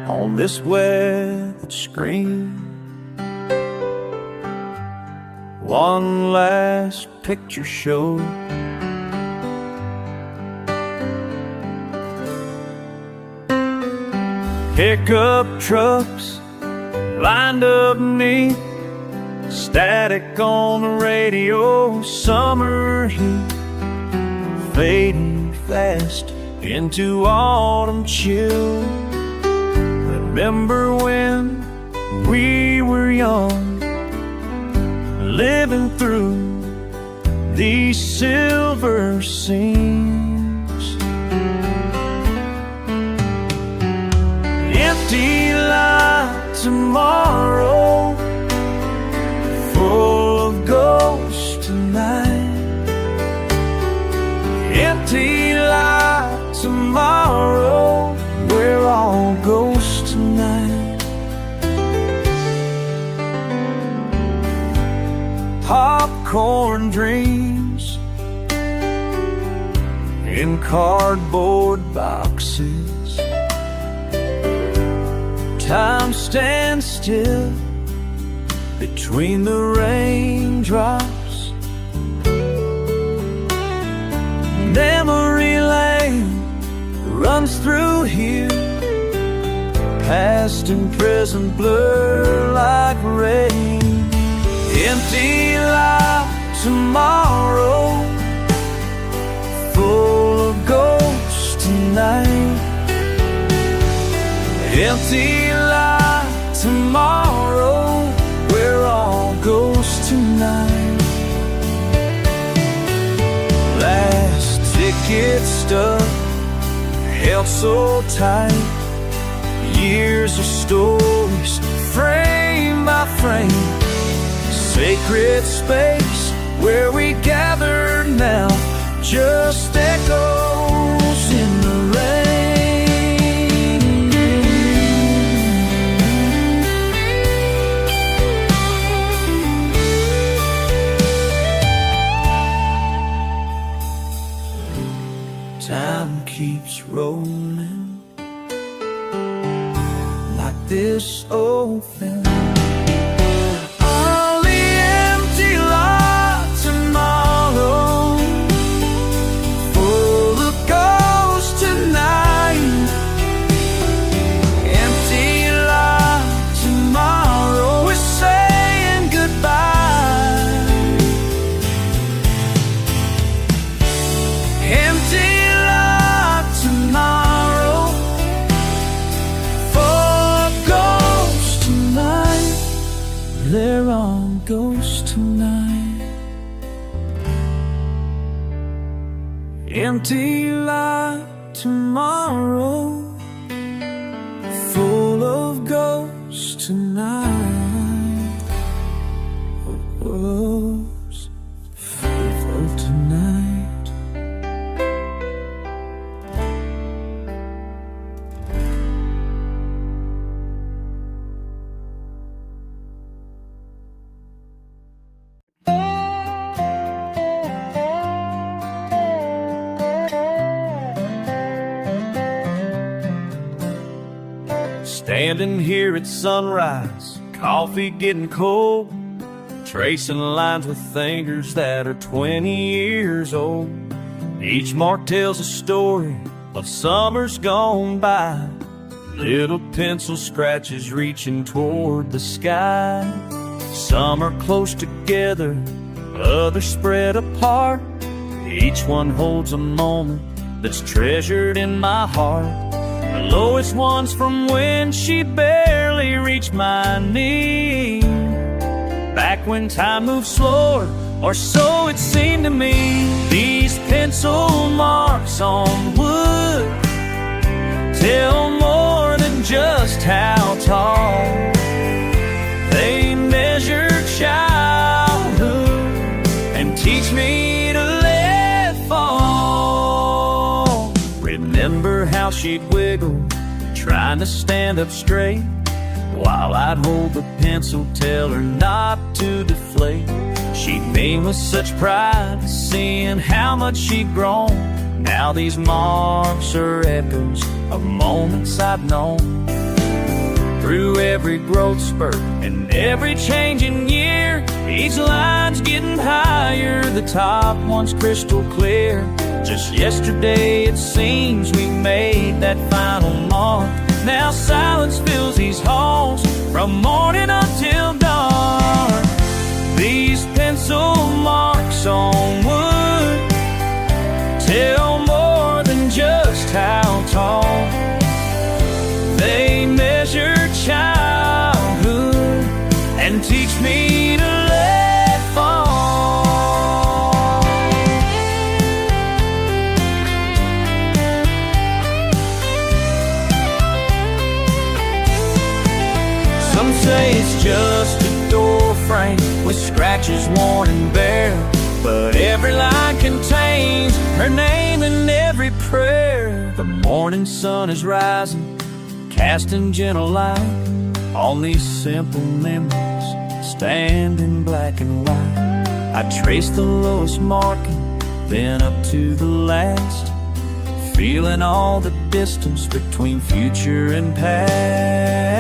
on this weathered screen. One last picture show. Pickup trucks lined up neat, static on the radio, summer heat fading fast into autumn chill. Remember when we were young, living through these silver scenes. empty lot tomorrow, full of ghosts tonight. Empty lot tomorrow, we're all ghosts tonight. Popcorn dreams in cardboard boxes. Time stands still between the raindrops. Memory lane runs through here, past and present blur like rain. Empty lot tomorrow, full of ghosts tonight. Empty lot tomorrow, we're all ghosts tonight. Last ticket stub held so tight, years of stories frame by frame. Sacred space where we gather now, just echoes in the rain. Time keeps rolling like this old film. They're all ghosts tonight. Empty lot tomorrow, full of ghosts tonight. Ghosts faithful tonight. Standing here at sunrise, coffee getting cold, tracing lines with fingers that are 20 years old. Each mark tells a story of summers gone by, little pencil scratches reaching toward the sky. Some are close together, others spread apart. Each one holds a moment that's treasured in my heart. The lowest one's from when she barely reached my knee, back when time moved slower, or so it seemed to me. These pencil marks on wood tell more than just how tall. They measure childhood and teach me to let fall. Remember how she'd wiggle, trying to stand up straight, while I'd hold the pencil, tell her not to deflate. She'd beam with such pride, seeing how much she'd grown. Now these marks are echoes of moments I've known. Through every growth spurt and every changing year, each line's getting higher, the top one's crystal clear. Just yesterday it seems we made that final mark. Now silence fills these halls from morning until dark. These pencil marks on wood tell more than just how tall. They measure childhood and teach me to let fall. It's just a door frame with scratches worn and bare, but every line contains her name in every prayer. The morning sun is rising, casting gentle light on these simple memories, stand in black and white. I trace the lowest marking, then up to the last, feeling all the distance between future and past.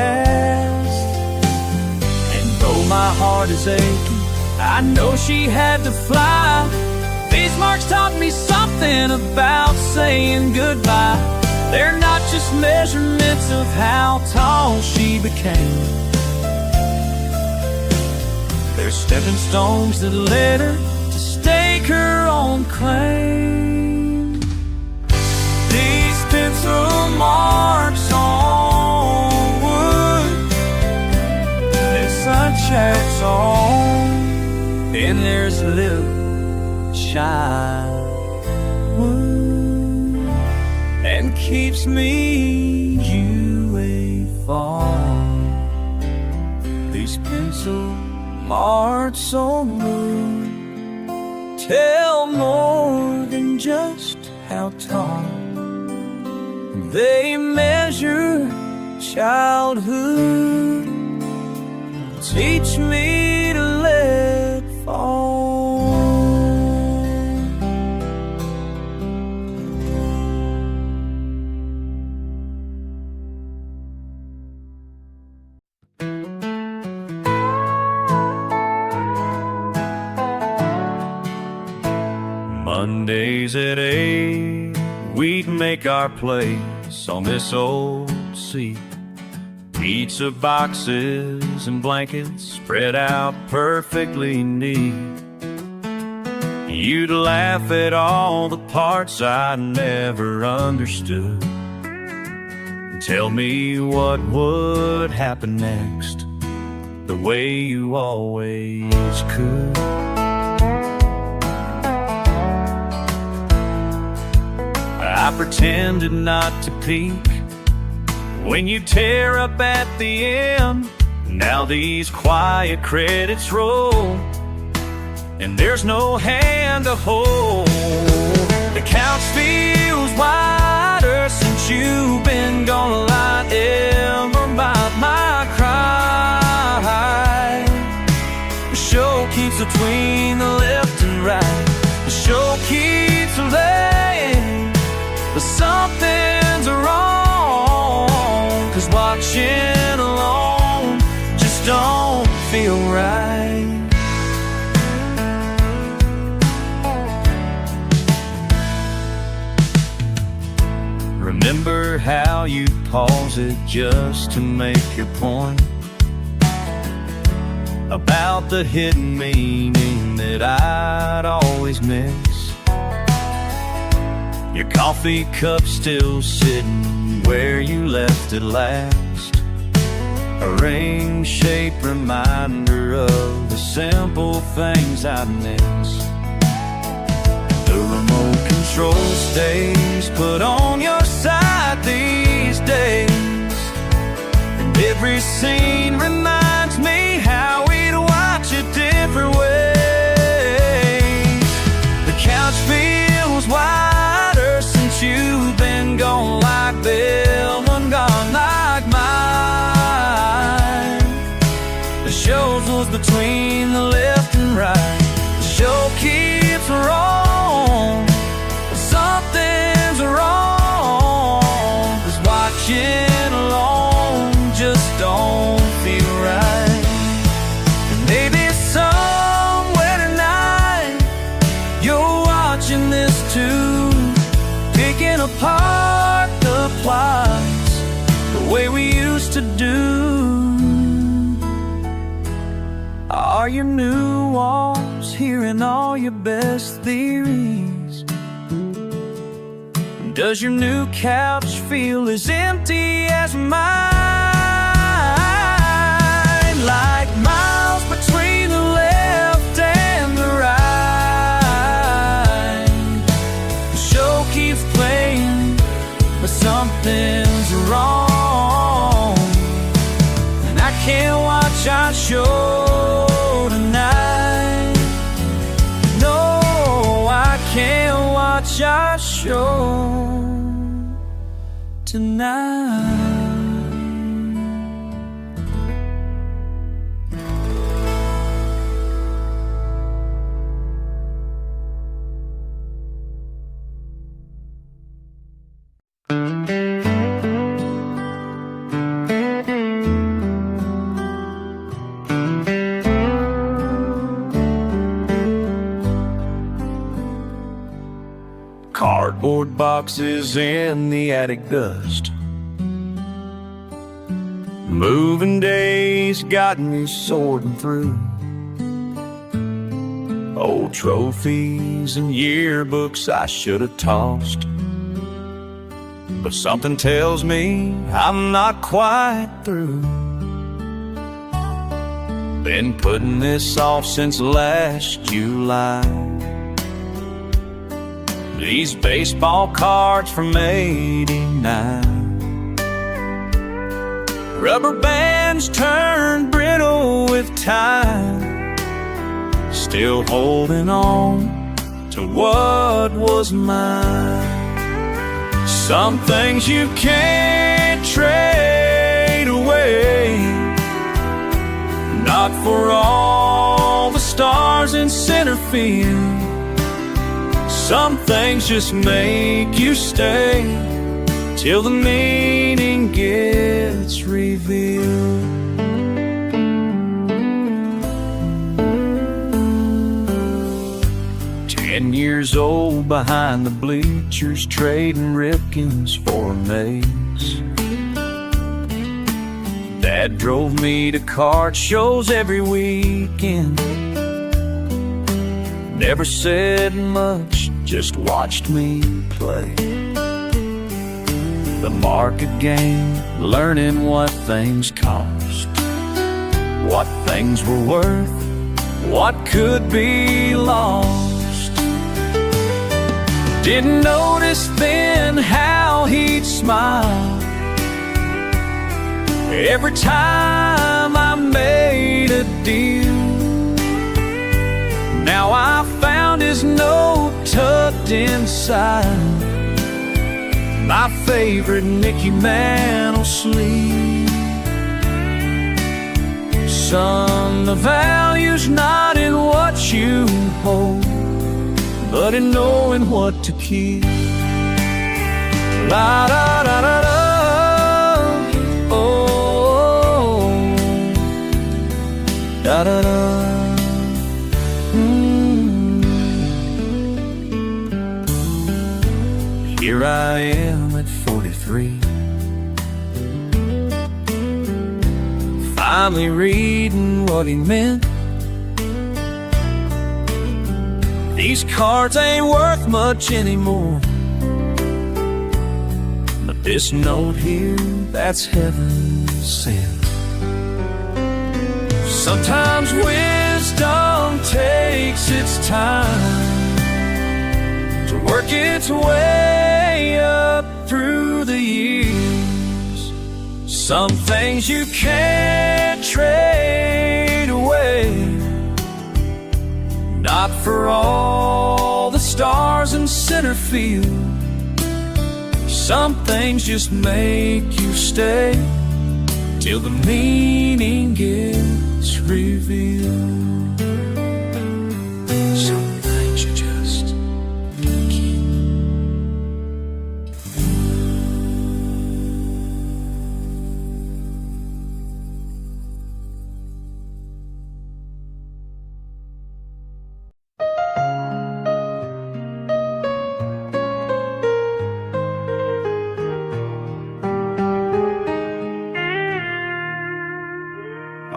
And though my heart is aching, I know she had to fly. These marks taught me something about saying goodbye. They're not just measurements of how tall she became. They're stepping stones that led her to stake her own claim. These pencil marks on wood, and sunsets on, and there's a little child and keeps me away from these pencil marks on wood. Tell more than just how tall they measure childhood. Teach me to let fall. Mondays at 8, we'd make our place on this old seat. Pizza boxes and blankets spread out perfectly neat. You'd laugh at all the parts I never understood, and tell me what would happen next, the way you always could. I pretended not to peek when you tear up at the end. Now these quiet credits roll, and there's no hand to hold. The couch feels wider since you've been gone. A lot ever by my cry. The show keeps between the left and right. The show keeps laying, but something's wrong, 'cause watching alone just don't feel right. Remember how you pause it just to make your point about the hidden meaning that I'd always miss. Your coffee cup still sitting where you left it last, a ring-shaped reminder of the simple things I miss. The remote control stays put on your side these days, and every scene reminds me how we'd watch it different ways. The couch feels wider since you've been gone, like Bellman, gone like mine. The shows was between the left and right. The show keeps wrong, but something's wrong, 'cause watching alone just don't feel right. And maybe somewhere tonight you're watching this too, picking apart the plots the way we used to do. Are your new walls hearing all your best theories? Does your new couch feel as empty as mine? Like miles between the left and the right. The show keeps playing, but something's wrong, and I can't watch our show tonight. No, I can't watch our show tonight. Cardboard boxes in the attic dust. Moving days got me sorting through old trophies and yearbooks I should have tossed. But something tells me I'm not quite through. Been putting this off since last July. These baseball cards from '89, rubber bands turned brittle with time, still holding on to what was mine. Some things you can't trade away, not for all the stars in center field. Some things just make you stay till the meaning gets revealed. 10 years old behind the bleachers, trading Ripkins for a maze. Dad drove me to card shows every weekend. Never said much, just watched me play the market game, learning what things cost, what things were worth, what could be lost. Didn't notice then how he'd smile every time I made a deal. Now I found his note tucked inside my favorite Mickey Mantle sleeve. Son, the value's not in what you hold, but in knowing what to keep. La da da da da. Oh, da da da. Here I am at 43, finally reading what he meant. These cards ain't worth much anymore, but this note here, that's heaven sent. Sometimes wisdom takes its time to work its way up through the years. Some things you can't trade away, not for all the stars in center field. Some things just make you stay till the meaning gets revealed. Some things you just keep.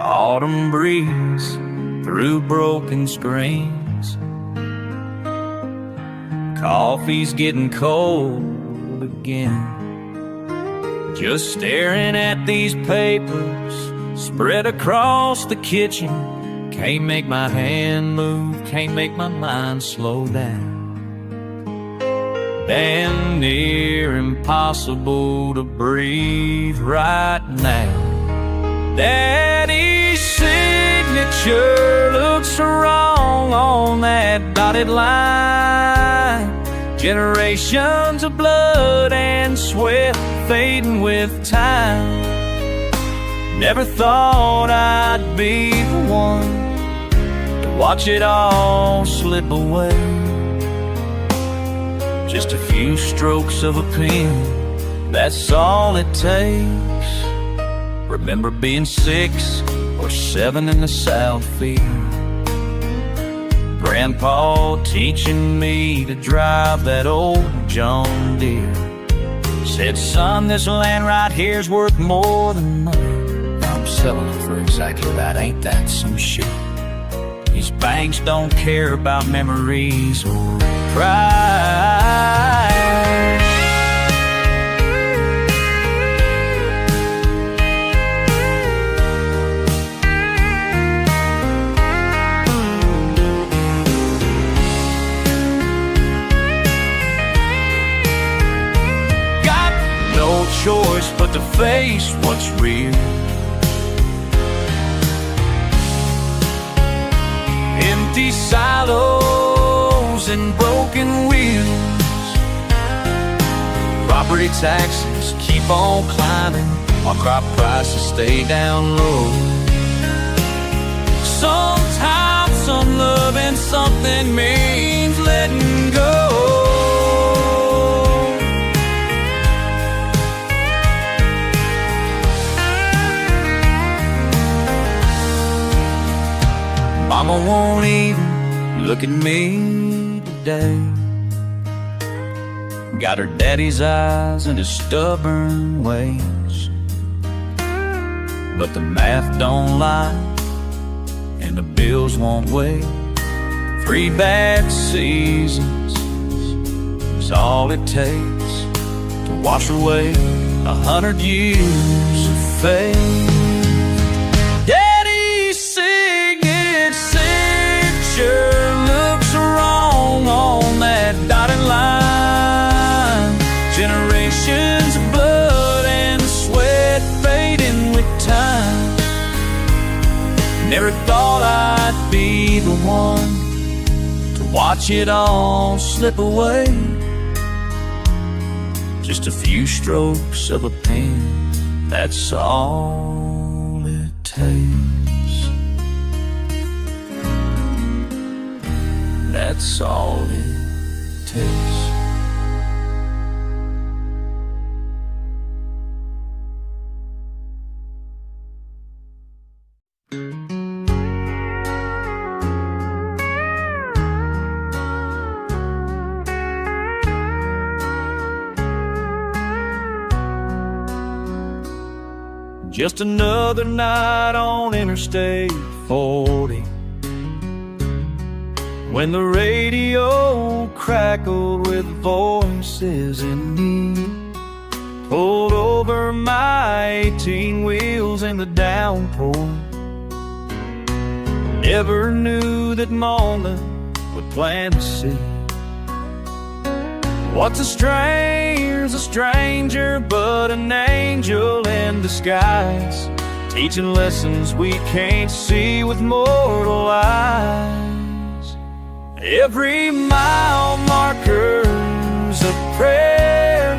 Autumn breeze through broken screens. Coffee's getting cold again. Just staring at these papers spread across the kitchen. Can't make my hand move, can't make my mind slow down. Damn near impossible to breathe right now. Daddy's signature looks wrong on that dotted line. Generations of blood and sweat fading with time. Never thought I'd be the one to watch it all slip away. Just a few strokes of a pen, that's all it takes. Remember being 6 or 7 in the South field, Grandpa teaching me to drive that old John Deere. Said, son, this land right here's worth more than money. I'm selling it for exactly that, ain't that some shit? These banks don't care about memories or pride. Got no choice but to face what's real. Empty silos and broken wheels. Property taxes keep on climbing while crop prices stay down low. Sometimes some loving something means letting go. Mama won't even look at me today. Got her daddy's eyes and his stubborn ways, but the math don't lie and the bills won't wait. 3 bad seasons is all it takes to wash away 100 years of faith. Sure looks wrong on that dotted line. Generations of blood and sweat fading with time. Never thought I'd be the one to watch it all slip away. Just a few strokes of a pen, that's all it takes. That's all it takes. Just another night on Interstate 40, when the radio crackled with voices in need. Pulled over my 18 wheels in the downpour. Never knew that Mona would plant a seed. What's a stranger but an angel in disguise, teaching lessons we can't see with mortal eyes. Every mile marker's a prayer.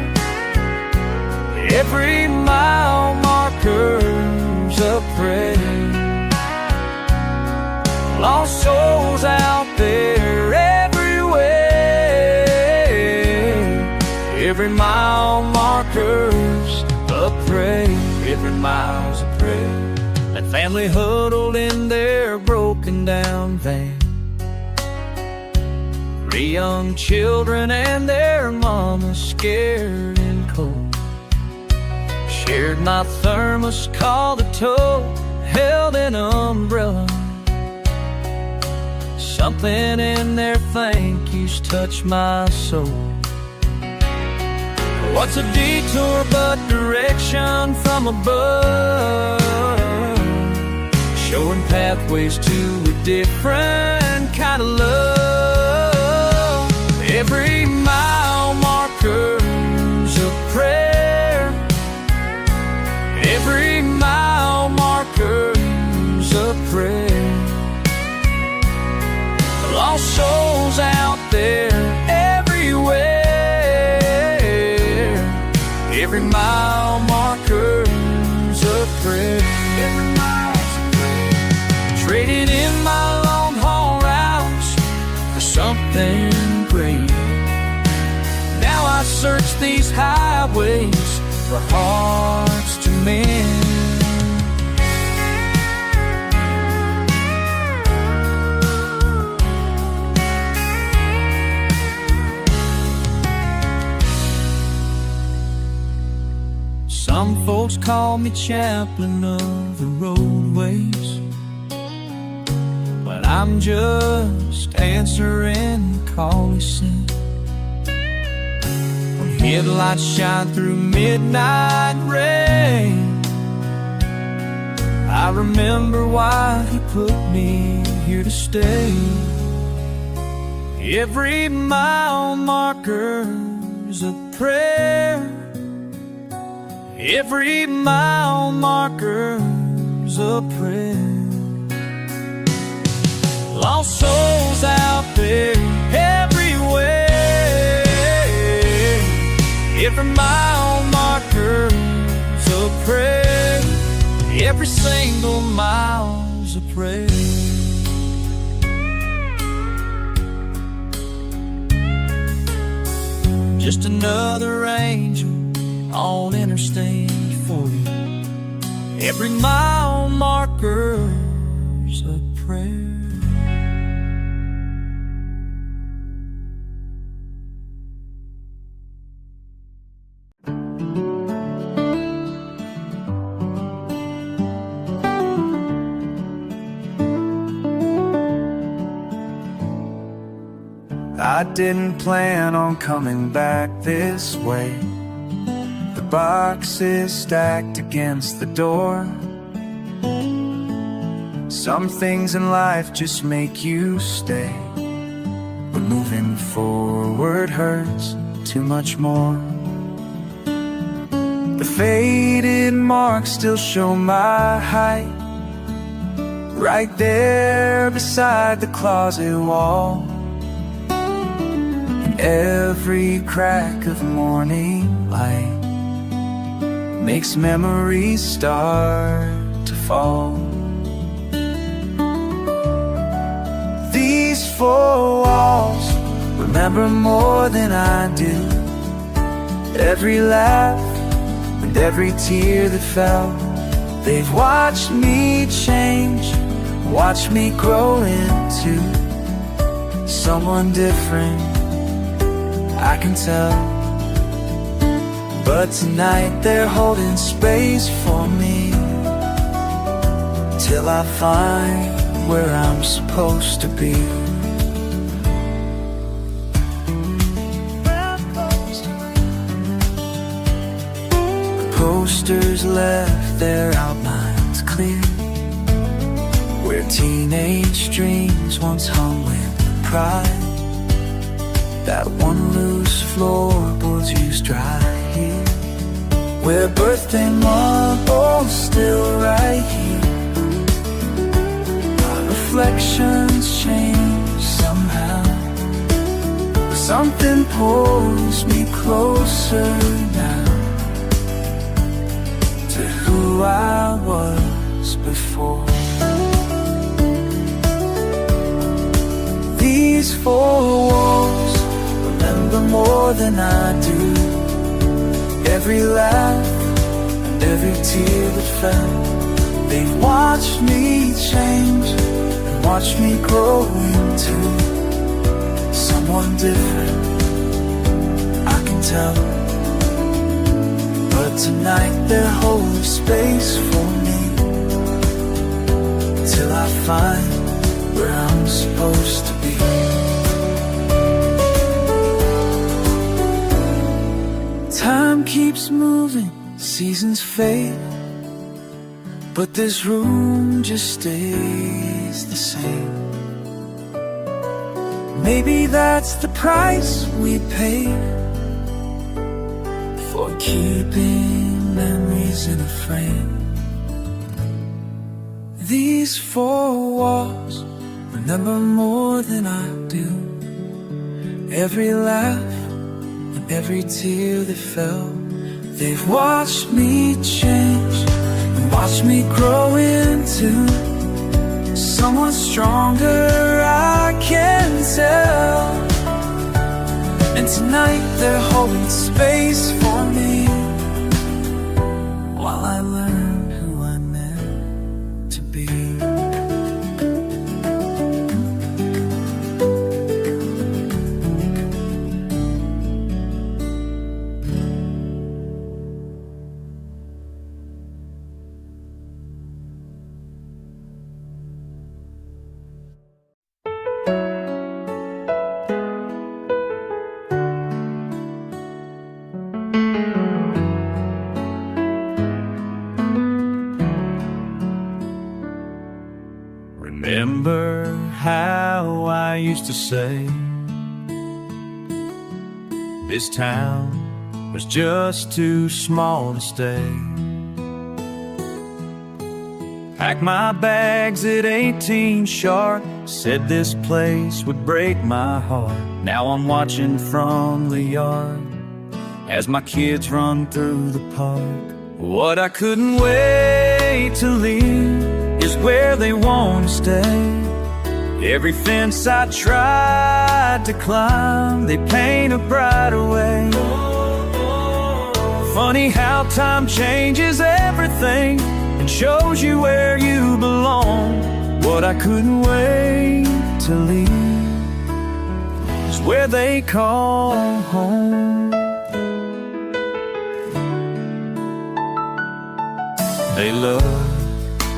Every mile marker's a prayer. Lost souls out there everywhere. Every mile marker's a prayer. Every mile's a prayer. That family huddled in their broken down van. 3 young children and their mama scared and cold. Shared my thermos, called a tow, held an umbrella. Something in their thank yous touched my soul. What's a detour but direction from above, showing pathways to a different kind of love. Every mile marker's a prayer. Every mile marker endless highways for hearts to mend. Some folks call me chaplain of the roadways, but I'm just answering the call he sent. When headlights shine through midnight rain, I remember why he put me here to stay. Every mile marker's a prayer. Every mile marker's a prayer. Lost souls out there everywhere. Every mile marker's a prayer. Every single mile's a prayer. Just another angel on Interstate 40. Every mile marker's a prayer. I didn't plan on coming back this way. The boxes stacked against the door. Some things in life just make you stay, but moving forward hurts too much more. The faded marks still show my height, right there beside the closet wall. Every crack of morning light makes memories start to fall. These four walls remember more than I do. Every laugh and every tear that fell. They've watched me change, watched me grow into someone different, I can tell. But tonight they're holding space for me till I find where I'm supposed to be. The posters left their outlines clear, where teenage dreams once hung with pride. That one loose floorboards used dry here, where birthday marbles still right here. My reflections change somehow, but something pulls me closer now to who I was before. These four walls remember more than I do. Every laugh and every tear that fell. They've watched me change and watched me grow into someone different, I can tell. But tonight they're holding space for me till I find where I'm supposed to be. Time keeps moving, seasons fade, but this room just stays the same. Maybe that's the price we pay for keeping memories in a frame. These four walls remember more than I do. Every laugh and every tear that fell. They've watched me change and watched me grow into someone stronger, I can tell. And tonight they're holding space for me while I learn who I'm meant to be. Remember how I used to say this town was just too small to stay. Packed my bags at 18 sharp, said this place would break my heart. Now I'm watching from the yard as my kids run through the park. What I couldn't wait to leave is where they want to stay. Every fence I tried to climb, they paint a brighter way. Funny how time changes everything and shows you where you belong. What I couldn't wait to leave is where they call home. They love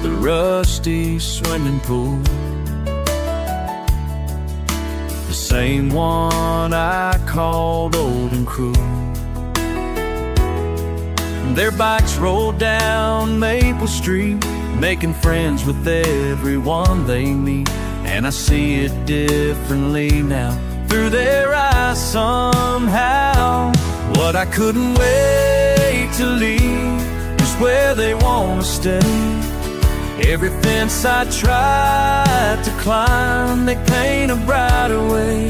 the rusty swimming pool, the same one I called old and cruel. Their bikes roll down Maple Street, making friends with everyone they meet. And I see it differently now, through their eyes somehow. What I couldn't wait to leave is where they want to stay. Every fence I tried to climb, they paint a brighter way.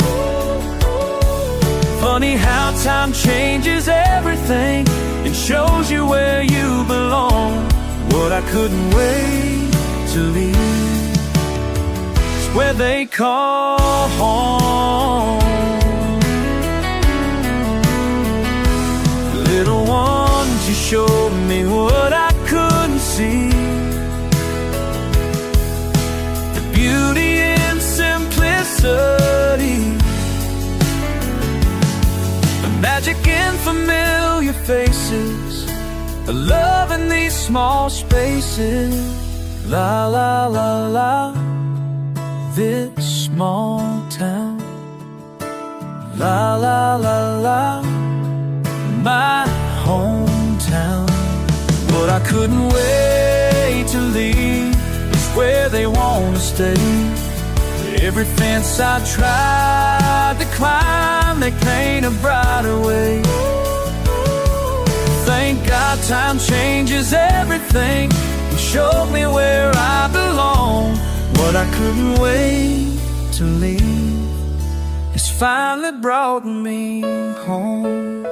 Funny how time changes everything and shows you where you belong. What I couldn't wait to leave is where they call home. Little ones, you showed me what I couldn't see. Beauty and simplicity, the magic in familiar faces, the love in these small spaces. La la la la, this small town. La la la la, my hometown. But I couldn't wait to leave is where they want to stay. Every fence I tried to climb, they paint a brighter way. Thank God time changes everything and showed me where I belong. What I couldn't wait to leave has finally brought me home.